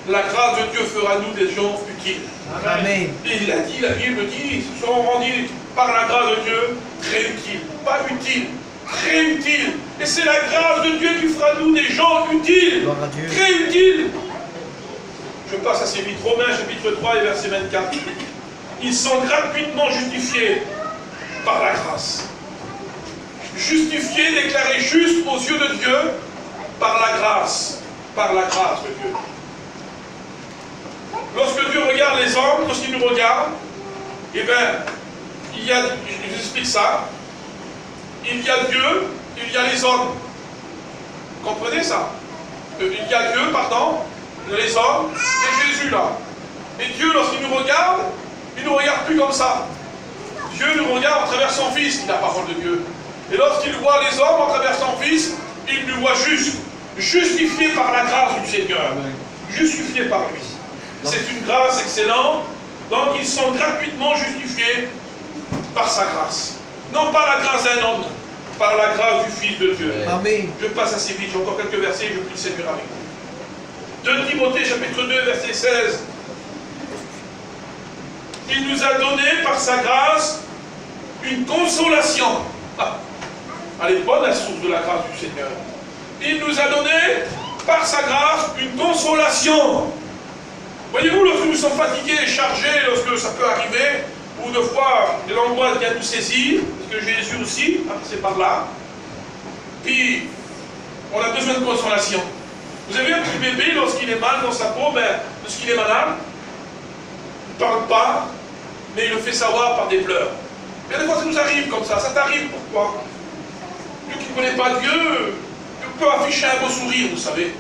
la grâce de Dieu fera nous des gens utiles. Amen. Et il a dit, la Bible dit, ils se sont rendus par la grâce de Dieu très utiles. Pas utiles, très utiles. Et c'est la grâce de Dieu qui fera nous des gens utiles. Gloire à Dieu. Très utiles. Je passe assez vite. Romains chapitre 3 et verset 24. Ils sont gratuitement justifiés par la grâce. justifié, déclaré juste aux yeux de Dieu par la grâce de Dieu. Lorsque Dieu regarde les hommes, lorsqu'il nous regarde, eh bien, il y a, je vous explique ça, il y a Dieu, il y a les hommes. Comprenez ça? Il y a Dieu, pardon, les hommes, et Jésus là. Et Dieu, lorsqu'il nous regarde, il ne nous regarde plus comme ça. Dieu nous regarde à travers son Fils, la parole de Dieu. Et lorsqu'il voit les hommes à travers son Fils, il nous voit juste, justifié par la grâce du Seigneur. Justifié par lui. C'est une grâce excellente. Donc ils sont gratuitement justifiés par sa grâce. Non pas la grâce d'un homme, par la grâce du Fils de Dieu. Amen. Je passe assez vite, j'ai encore quelques versets et je prie le Seigneur avec vous. 2 Timothée chapitre 2 verset 16. Il nous a donné par sa grâce une consolation. Elle est bonne la source de la grâce du Seigneur. Il nous a donné par sa grâce une consolation. Voyez-vous, lorsque nous sommes fatigués et chargés, lorsque ça peut arriver, ou de fois l'angoisse vient nous saisir, parce que Jésus aussi a passé par là, puis on a besoin de consolation. Vous avez un petit bébé, lorsqu'il est mal dans sa peau, lorsqu'il est malade, il ne parle pas, mais il le fait savoir par des pleurs. Et des fois ça nous arrive comme ça. Ça t'arrive pourquoi? Dieu qui ne connaît pas Dieu, peut afficher un beau sourire, vous savez.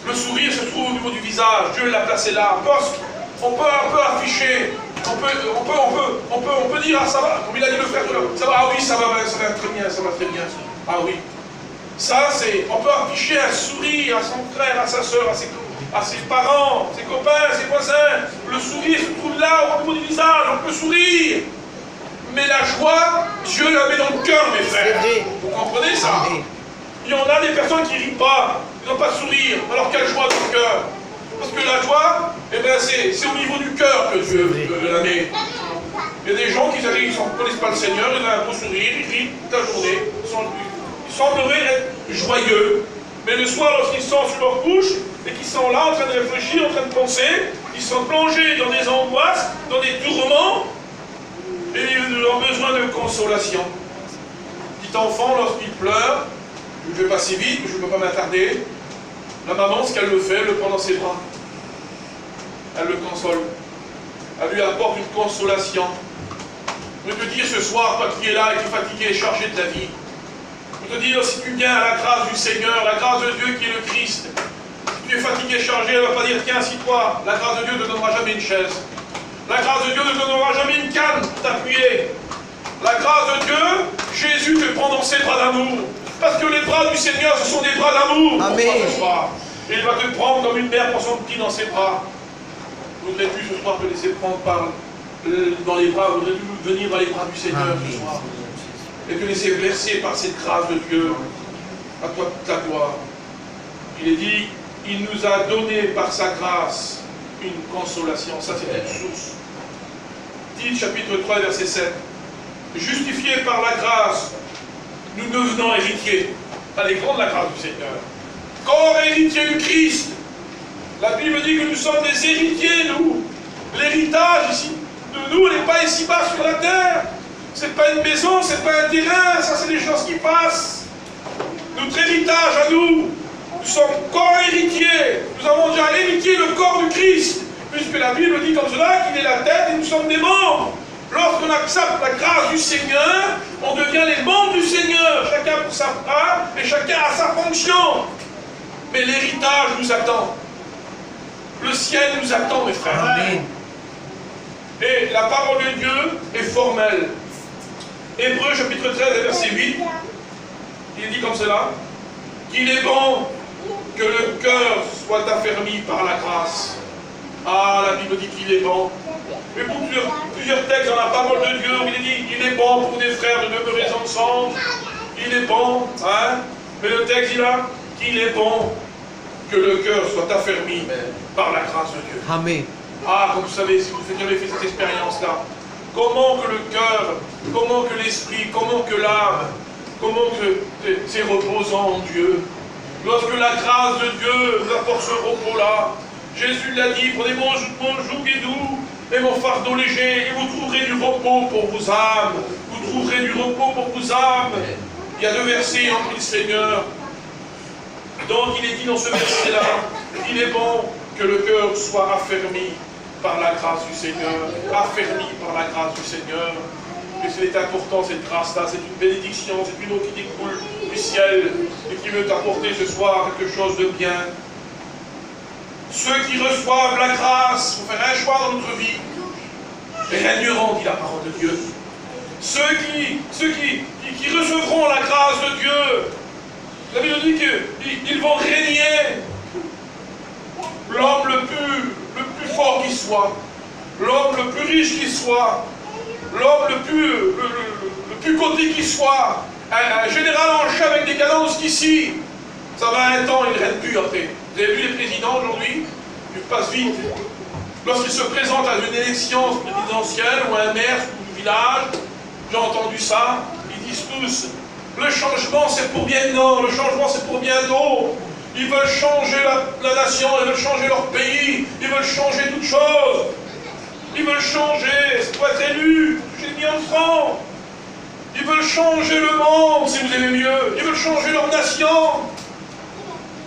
Le sourire se trouve au niveau du visage, Dieu l'a placé là. On peut un peu afficher, on peut dire, ah ça va, comme il a dit le frère, ça va, ah oui, ça va très bien, ça va très bien. Ah oui. Ça, c'est, on peut afficher un sourire à son frère, à sa soeur, à ses parents, ses copains, ses voisins. Le sourire se trouve là, au niveau du visage, on peut sourire. Mais la joie, Dieu la met dans le cœur, mes frères. Vous comprenez ça? Il y en a des personnes qui ne rient pas, ils n'ont pas de sourire, alors quelle joie dans le cœur? Parce que la joie, eh ben c'est au niveau du cœur que Dieu la met. Il y a des gens qui arrivent, ils ne connaissent pas le Seigneur, ils ont un beau sourire, ils rient toute la journée, ils sembleraient être joyeux, mais le soir, lorsqu'ils sont sur leur couche, et qu'ils sont là en train de réfléchir, en train de penser, ils sont plongés dans des angoisses, dans des tourments, et ils ont besoin de consolation. Petit enfant, lorsqu'il pleure, je vais passer vite, je ne peux pas m'attarder. La maman, ce qu'elle le fait, elle le prend dans ses bras. Elle le console. Elle lui apporte une consolation. Je veux te dire ce soir, toi qui es là et qui es fatigué et chargé de la vie, je veux te dire, si tu viens à la grâce du Seigneur, la grâce de Dieu qui est le Christ, si tu es fatigué et chargé, elle ne va pas dire, tiens, assis-toi. La grâce de Dieu ne te donnera jamais une chaise. La grâce de Dieu ne te donnera jamais une canne pour t'appuyer. La grâce de Dieu, Jésus te prend dans ses bras d'amour. Parce que les bras du Seigneur, ce sont des bras d'amour. Amen. Ce soir. Et il va te prendre comme une mère pour son petit dans ses bras. Voudrais-tu ce soir te laisser prendre dans les bras, voudrais-tu venir dans les bras du Seigneur ce soir et te laisser verser par cette grâce de Dieu à toi toute la gloire. Il est dit, il nous a donné par sa grâce une consolation. Ça, c'est une source. Tite, chapitre 3, verset 7. Justifiés par la grâce, nous devenons héritiers. Elle est grande la grâce du Seigneur. Corps héritier du Christ. La Bible dit que nous sommes des héritiers, nous. L'héritage ici de nous n'est pas ici-bas sur la terre. Ce n'est pas une maison, ce n'est pas un terrain, ça c'est des choses qui passent. Notre héritage à nous, nous sommes corps héritiers. Nous avons déjà hérité le corps du Christ, puisque la Bible dit comme cela qu'il est la tête et nous sommes des membres. Lorsqu'on accepte la grâce du Seigneur, on devient les membres du Seigneur, chacun pour sa part et chacun a sa fonction. Mais l'héritage nous attend. Le ciel nous attend, mes frères. Amen. Et la parole de Dieu est formelle. Hébreux chapitre 13, verset 8, il dit comme cela, qu'il est bon que le cœur soit affermi par la grâce. Ah, la Bible dit qu'il est bon. Et pour plusieurs textes dans la parole de Dieu, il est dit, il est bon pour des frères de demeurer ensemble. Il est bon, hein. Mais le texte dit là, qu'il est bon que le cœur soit affermi par la grâce de Dieu. Amen. Ah, comme vous savez, si vous avez fait cette expérience-là, comment que le cœur, comment que l'esprit, comment que l'âme, comment que c'est reposant en Dieu. Lorsque la grâce de Dieu vous apporte ce repos-là, Jésus l'a dit, prenez mon joug et doux et mon fardeau léger, et vous trouverez du repos pour vos âmes. Vous trouverez du repos pour vos âmes. il y a 2 versets en prie le Seigneur. Donc il est dit dans ce verset-là, il est bon que le cœur soit affermi par la grâce du Seigneur, affermi par la grâce du Seigneur. Et c'est important cette grâce-là, c'est une bénédiction, c'est une eau qui découle du ciel et qui veut t'apporter ce soir quelque chose de bien. Ceux qui reçoivent la grâce pour faire un choix dans notre vie régneront, dit la parole de Dieu. Ceux qui recevront la grâce de Dieu, la Bible dit qu'ils vont régner. L'homme le plus fort qui soit, l'homme le plus riche qui soit, l'homme le plus coté qui soit, un général en chef avec des cadences qu'ici, ça va un temps, il ne règne plus après. Vous avez vu les présidents aujourd'hui, ils passent vite. Lorsqu'ils se présentent à une élection présidentielle ou à un maire ou un village, j'ai entendu ça, ils disent tous, le changement c'est pour bien, non, le changement c'est pour bientôt. Ils veulent changer la nation, ils veulent changer leur pays, ils veulent changer toutes choses. Ils veulent changer, c'est pour être élu, j'ai mis en francs. Ils veulent changer le monde, si vous aimez mieux. Ils veulent changer leur nation.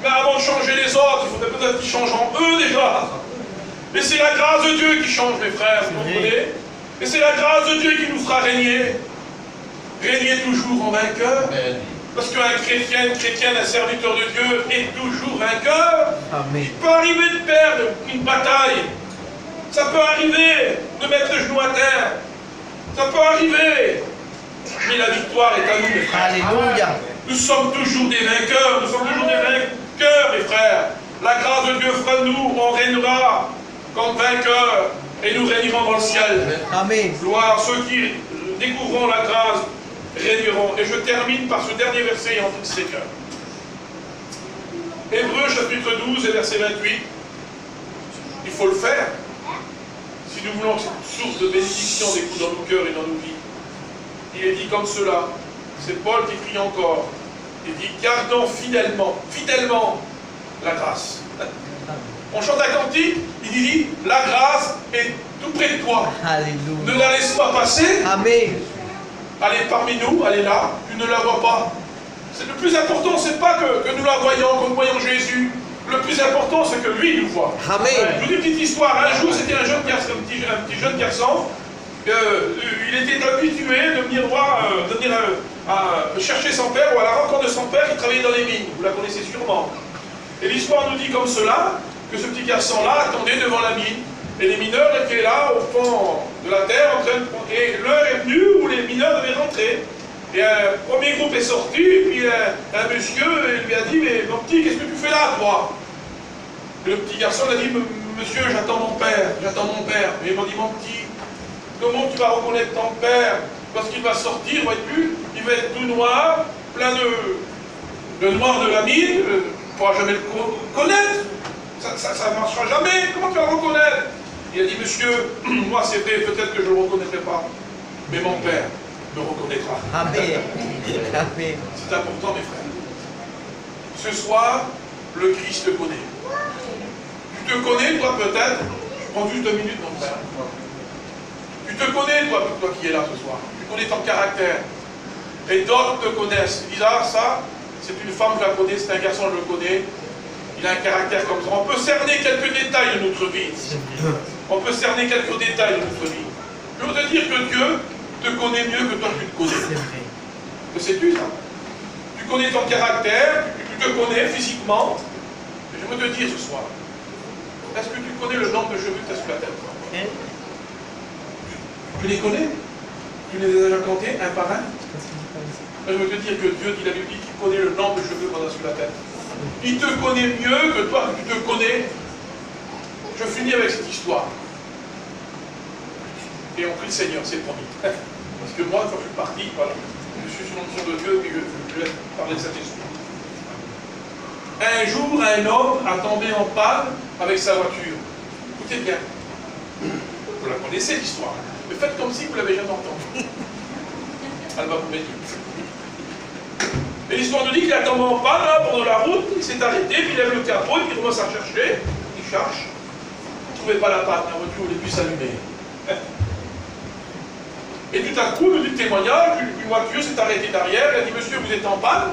Mais avant de changer les autres, il faudrait peut-être qu'ils changent en eux déjà. Mais c'est la grâce de Dieu qui change, mes frères, vous comprenez? Et c'est la grâce de Dieu qui nous fera régner. Régner toujours en vainqueur. Parce qu'un chrétien, une chrétienne, un serviteur de Dieu est toujours vainqueur. Amen. Il peut arriver de perdre une bataille. Ça peut arriver de mettre le genou à terre. Ça peut arriver. Mais la victoire est à nous, mes frères. Alléluia. Nous sommes toujours des vainqueurs. Nous sommes toujours des vainqueurs, mes frères. La grâce de Dieu fera de nous. On régnera comme vainqueurs. Et nous régnerons dans le ciel. Amen. Gloire. Ceux qui découvriront la grâce régneront. Et je termine par ce dernier verset en tout Seigneur. Hébreux chapitre 12 et verset 28. Il faut le faire. Si nous voulons que cette source de bénédiction découle dans nos cœurs et dans nos vies. Il est dit comme cela. C'est Paul qui crie encore. Il dit, gardons fidèlement la grâce. On chante un cantique, il dit, la grâce est tout près de toi. Alléluia. Ne la laisse pas passer. Amen. Elle est parmi nous, elle est là, tu ne la vois pas. Le plus important, c'est pas que nous la voyons, que nous voyons Jésus. Le plus important, c'est que lui nous voit. Amen. Je vous dis une petite histoire. Un jour, c'était un petit jeune garçon. Il était habitué de venir chercher son père ou à la rencontre de son père qui travaillait dans les mines. Vous la connaissez sûrement. Et l'histoire nous dit comme cela, que ce petit garçon-là attendait devant la mine. Et les mineurs étaient là, au fond de la terre, et l'heure est venue où les mineurs devaient rentrer. Et un premier groupe est sorti, et puis un monsieur lui a dit, mais mon petit, qu'est-ce que tu fais là, toi? Et le petit garçon a dit, monsieur, j'attends mon père. Et il m'a dit, mon petit, comment tu vas reconnaître ton père? Parce qu'il va sortir, vois-tu, il va être tout noir, plein de noir de la mine, tu ne pourras jamais le connaître. Ça ne marchera jamais, comment tu vas le reconnaître? Il a dit, monsieur, moi c'est vrai, peut-être que je ne le reconnaîtrai pas, mais mon père me reconnaîtra. Amen. Amen. C'est important, mes frères. Ce soir, le Christ te connaît. Tu te connais, toi, peut-être. Je prends juste 2 minutes, mon frère. Tu te connais, toi qui es là ce soir. Tu connais ton caractère. Et d'autres te connaissent. Ils disent, ah, ça, c'est une femme, je la connais, c'est un garçon, je le connais. Il a un caractère comme ça. On peut cerner quelques détails de notre vie. On peut cerner quelques détails de notre vie. Je veux te dire que Dieu te connaît mieux que toi tu te connais. Que sais-tu ça? Tu connais ton caractère, tu te connais physiquement. Et je veux te dire ce soir, est-ce que tu connais le nombre de cheveux que tu as sur la tête? Tu les connais? Tu les as déjà comptés un par un? Je veux te dire que Dieu dit la Bible qu'il connaît le nombre de cheveux qu'on a sur la tête. Il te connaît mieux que toi, que tu te connais. Je finis avec cette histoire. Et on prie le Seigneur, c'est promis. Parce que moi, quand je suis parti, voilà, je suis sur l'onction de Dieu, et je vais parler de cette histoire. Un jour, un homme a tombé en panne avec sa voiture. Écoutez bien. Vous la connaissez, l'histoire. Mais faites comme si vous ne l'avez jamais entendue. Elle va vous mettre. Et l'histoire nous dit qu'il a tombé en panne, là, pendant la route, il s'est arrêté, puis il lève le capot, puis il commence à chercher, il cherche. Il ne trouvait pas la panne, la voiture, il est plus s'allumer. Et tout à coup, du témoignage, une voiture s'est arrêtée derrière, elle a dit, monsieur, vous êtes en panne?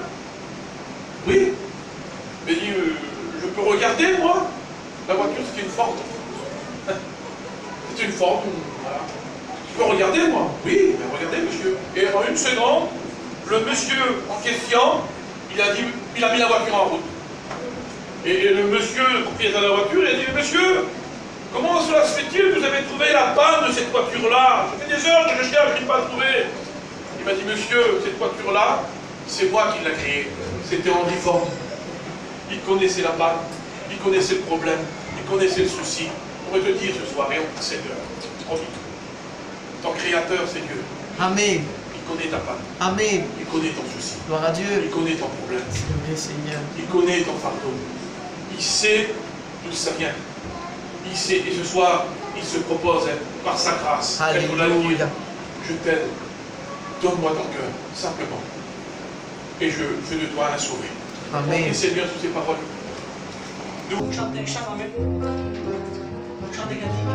Oui. Elle dit, je peux regarder, moi? La voiture, c'est une Ford. C'est une Ford, voilà. Je peux regarder, moi? Oui, mais regardez, monsieur. Et en une seconde, le monsieur en question, il a mis la voiture en route. Et le monsieur, le propriétaire de la voiture, il a dit, monsieur, comment cela se fait-il que vous avez trouvé la panne de cette voiture-là? Ça fait des heures que je cherche, je n'ai pas trouvé. Il m'a dit, monsieur, cette voiture-là, c'est moi qui l'ai créée. C'était Henry Ford. Il connaissait la panne, il connaissait le problème, il connaissait le souci. On va te dire ce soir, et on Seigneur, promis. Ton créateur, c'est Dieu. Amen. Il connaît ta panne. Amen. Il connaît ton souci. Gloire à Dieu. Il connaît ton problème. C'est vrai, Seigneur. Il connaît ton fardeau. Il sait d'où ça vient. Il sait, et ce soir, il se propose, par sa grâce, Alléluia. je t'aide. Donne-moi ton cœur, simplement. Et je de toi la sauver. Amen. Et Seigneur, sous ces paroles. On chante un chant en même temps. On chante des cantiques.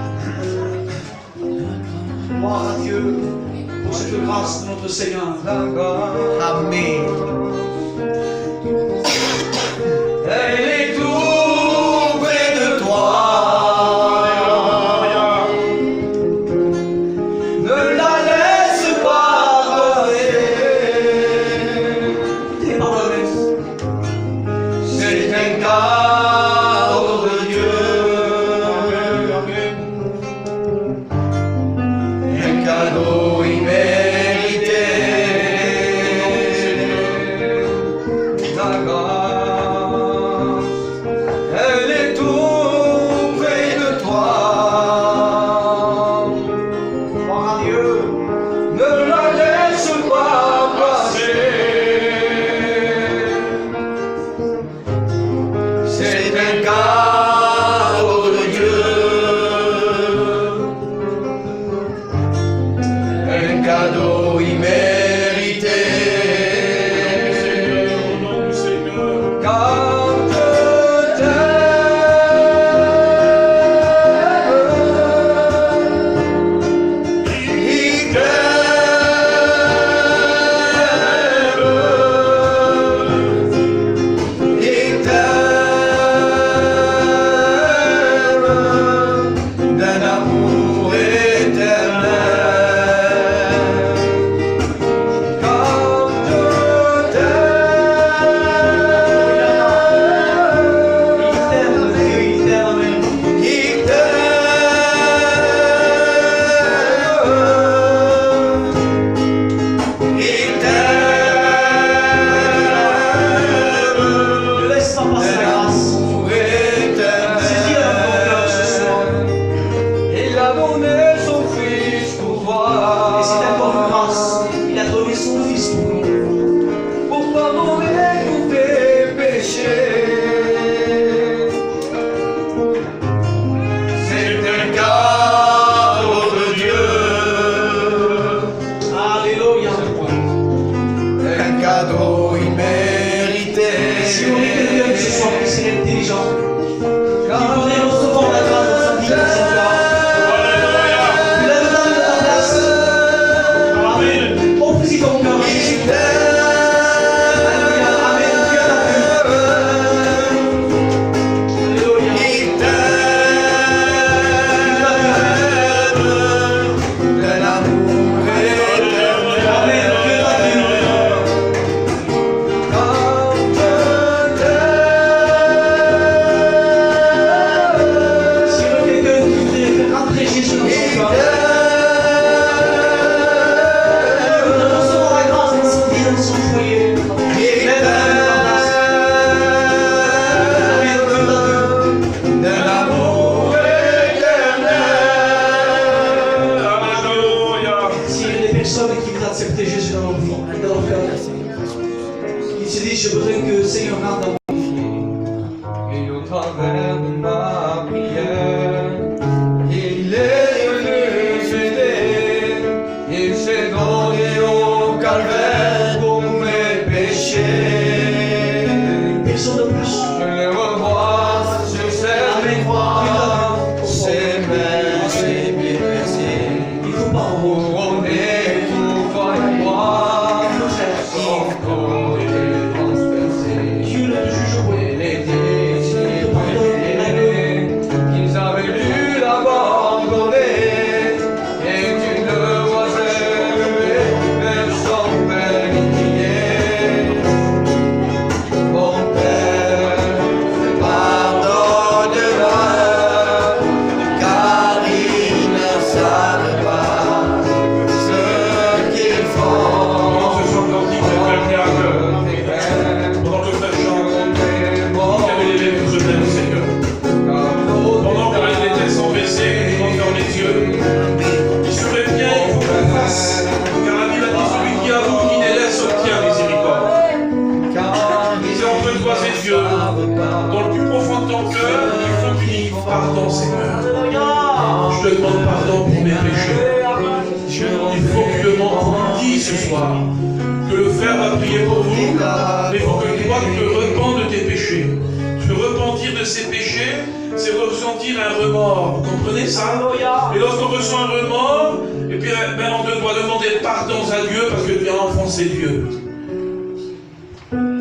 Gloire à Dieu pour cette grâce de notre Seigneur. Amen. Elle est tout près de toi. Ne la laisse pas passer. Tes paroles, C'est un cadeau de Dieu. Un cadeau immérité. Ta grâce, elle est tout près de toi. gloire à Dieu. Ne la laisse pas passer. C'est un cadeau de Dieu. Un cadeau immérité. Au nom du Seigneur. Quand je t'aime, il t'aime. Il t'aime d'un amour éternel. Quand je t'aime, Il t'aime, il t'aime ne laisse pas passer la grâce. Saisis dans ton cœur ce soir. Il a donné son fils pour toi. Et c'est encore une grâce. Il a donné son Fils pour nous. Pour pardonner tous tes péchés. C'est un cadeau de Dieu. Alléluia. Un cadeau immérité. Si on est quelqu'un ce soir qui serait intelligent, qui voudrait recevoir la grâce de sa vie, de sa gloire, lève-la de ta place. Amen. Offre-y ton cœur à Jésus. Il t'aime. Alléluia. Amen. Dieu t'a vu. Alléluia. Il t'aime d'un amour éternel. Amen. Dieu t'a vu. Quand je t'aime, S'il y a quelqu'un qui voudrait faire rentrer Jésus dans son il cœur, t'aime. de recevoir la grâce dans sa vie, dans son foyer, Il lève-la de ta place. Amen. Dieu t'a vu. d'un amour éternel. Alléluia. S'il y a des personnes qui veulent accepter Jésus dans leur vie, dans leur cœur, ils se disent, j'ai besoin que le Seigneur rentre dans mon vie. Et au travers de ma prière, il est venu m'aider. Il s'est donné au calvaire pour mes péchés. Personne de plus. Je le revois sur cette croix, ses mains, ses pieds percés, Il faut pas en couronné Il faut que le monde vous dise ce soir que le frère va prier pour vous, mais il faut que toi tu te repens de tes péchés. Se repentir de ses péchés, c'est ressentir un remords. Vous comprenez ça? Et lorsqu'on ressent un remords, et puis on doit demander pardon à Dieu parce que tu as enfoncé Dieu.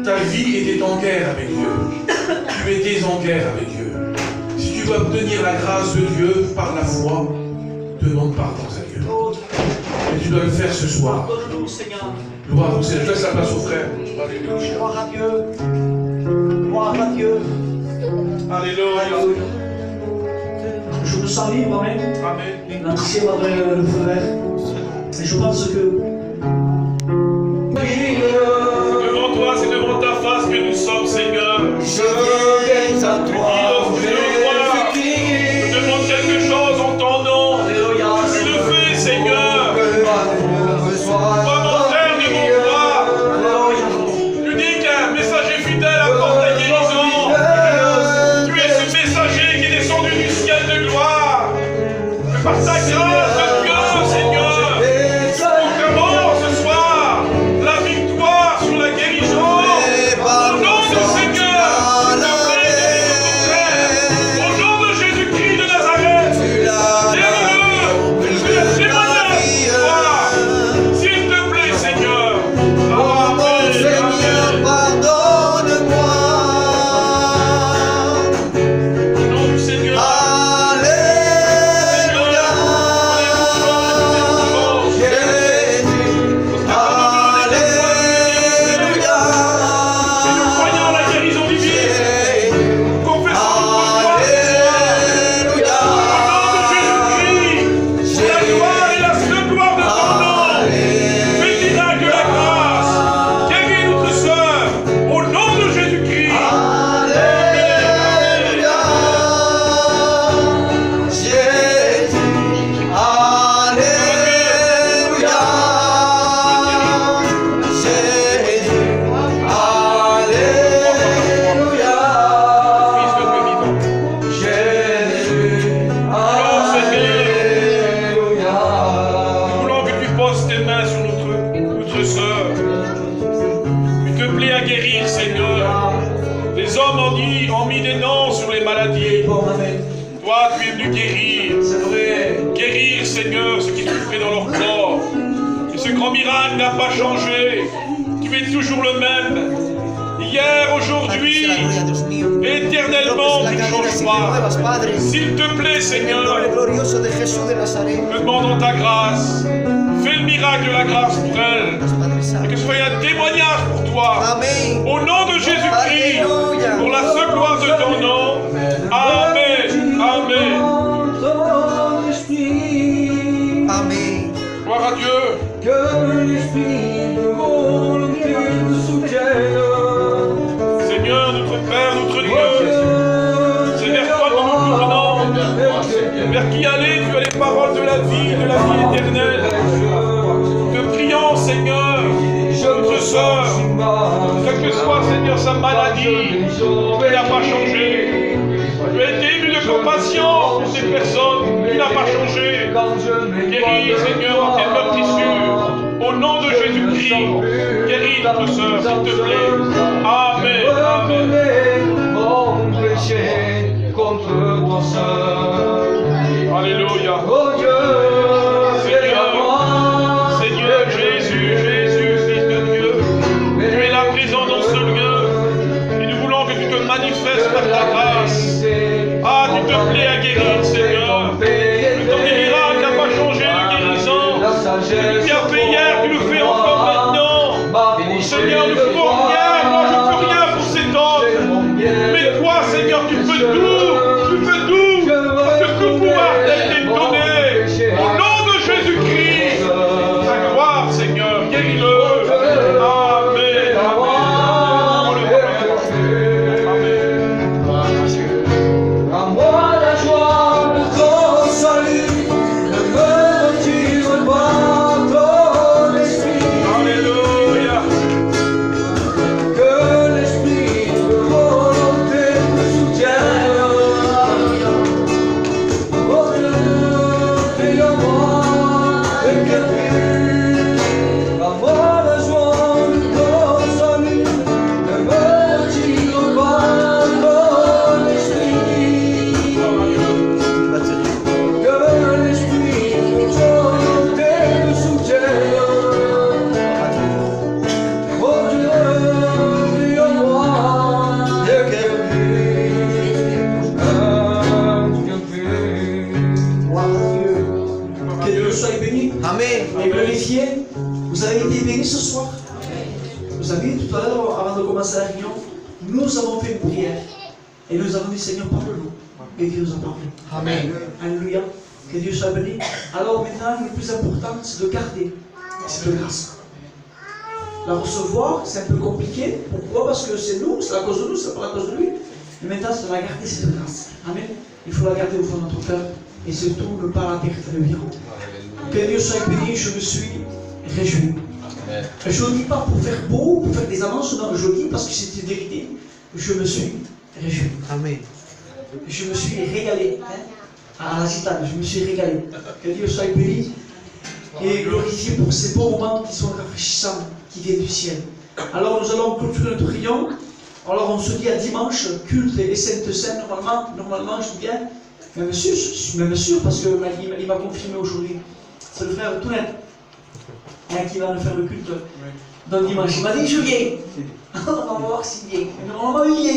Ta vie était en guerre avec Dieu. Tu étais en guerre avec Dieu. Si tu veux obtenir la grâce de Dieu par la foi, demande pardon à Dieu. Et tu dois le faire ce soir. Pardonne-nous, Seigneur. Gloire au Seigneur. Je laisse la place au frère. Alléluia. Gloire à Dieu. Gloire à Dieu. Alléluia. Je me sens libre, amen. Amen. L'ancien va donner le feu vert. Et je pense que Devant toi, c'est devant ta face que nous sommes, Seigneur. Je viens à toi, Je demande quelque chose en ton nom. Tu le fais, Seigneur. Toi, mon frère de mon roi. Tu dis qu'un messager fidèle apporte la guérison. Tu es ce messager qui est descendu du ciel de gloire. Que par ta grâce de Dieu, Seigneur, on commence ce soir la victoire sur la guérison. Au nom du Seigneur, au nom de Jésus-Christ de Nazareth, guéris-le. Je vais témoigner de toi. S'il te plaît, Seigneur. Amen. Seigneur, pardonne-moi. Au nom du Seigneur. Croyons la guérison divine. Confessons notre foi. La gloire et la seule gloire de ton nom. Fais le miracle de la grâce. Guéris notre sœur. Au nom de Jésus-Christ. Fils de Dieu vivant. Nous voulons que tu poses tes mains sur notre sœur. Tu te plais à guérir, Seigneur. Les hommes ont mis des noms sur les maladies. Toi, tu es venu guérir. c'est vrai. Guérir, Seigneur, ce qui souffrait dans leur corps. Et ce grand miracle n'a pas changé. Tu es toujours le même. Hier, aujourd'hui, éternellement, tu ne changes pas. S'il te plaît, Seigneur, Glorioso de Jesús de Nazaret. nous demandons ta grâce. Fais le miracle de la grâce pour elle. Padre Et Santo. que ce soit un témoignage pour toi. Amén. Au nom de Jésus-Christ, Alléluia. pour la seule gloire de ton nom. Amen. Amen. Amén. Gloire à Dieu. Seigneur, notre Père, notre Dieu, c'est vers toi que nous tournons. Vers qui aller? Tu as les paroles de la vie éternelle. Te prions, Seigneur, notre sœur, quelle que soit, Seigneur, sa maladie, tu n'as pas changé. Tu as été ému de compassion pour ces personnes, tu n'as pas changé. Guéris, Seigneur, en tes meurtrissures. Au nom de Jésus-Christ, guéris notre sœur, s'il te plaît. Amen. Amen. Mon péché contre ton sein. Alléluia. Oh Dieu, Seigneur Jésus, Fils de Dieu, tu es là présent dans ce lieu et nous voulons que tu te manifestes par ta grâce. Ah, tu te plais à guérir, Seigneur. Le temps des miracles n'a pas changé de guérison. Ce que tu as fait hier, tu le fais encore maintenant. Seigneur, nous ne pouvons rien, moi je ne peux rien pour cet homme. Mais toi, Seigneur, tu peux tout, parce que tout pouvoir t'a été donné. Au nom de Jésus-Christ, ta gloire, Seigneur, guéris-le. Amen. à moi la joie de ton salut, ne me retire pas ton esprit. Alléluia. Dieu soit béni Amen. et glorifié. Vous avez été bénis ce soir. Vous avez dit tout à l'heure, avant de commencer la réunion, nous avons fait une prière. Et nous avons dit, Seigneur, parle-nous. Et Dieu nous a parlé. Amen. Alléluia. Que Dieu soit béni. Alors maintenant, le plus important, c'est de garder cette grâce. La recevoir, c'est un peu compliqué. Pourquoi? Parce que c'est nous, c'est à cause de nous, c'est pas à cause de lui. Mais maintenant, c'est de la garder cette grâce. Amen. Il faut la garder au fond de notre cœur. Et surtout, ne pas la perdre de vivre. Que Dieu soit béni, je me suis réjoui. Je ne dis pas pour faire beau, pour faire des annonces, non, je dis parce que c'est une vérité. Je me suis réjoui. Amen. Je me suis régalé. À la gitane, je me suis régalé. Que Dieu soit béni et glorifié pour ces beaux moments qui sont rafraîchissants, qui viennent du ciel. Alors nous allons clôturer notre réunion. Alors on se dit à dimanche, culte et sainte scène, normalement je dis bien, même sûr, parce qu'il m'a confirmé aujourd'hui. C'est le frère Tounet qui va nous faire le culte dans dimanche. Il m'a dit, je viens. On va voir s'il vient. Normalement, il vient.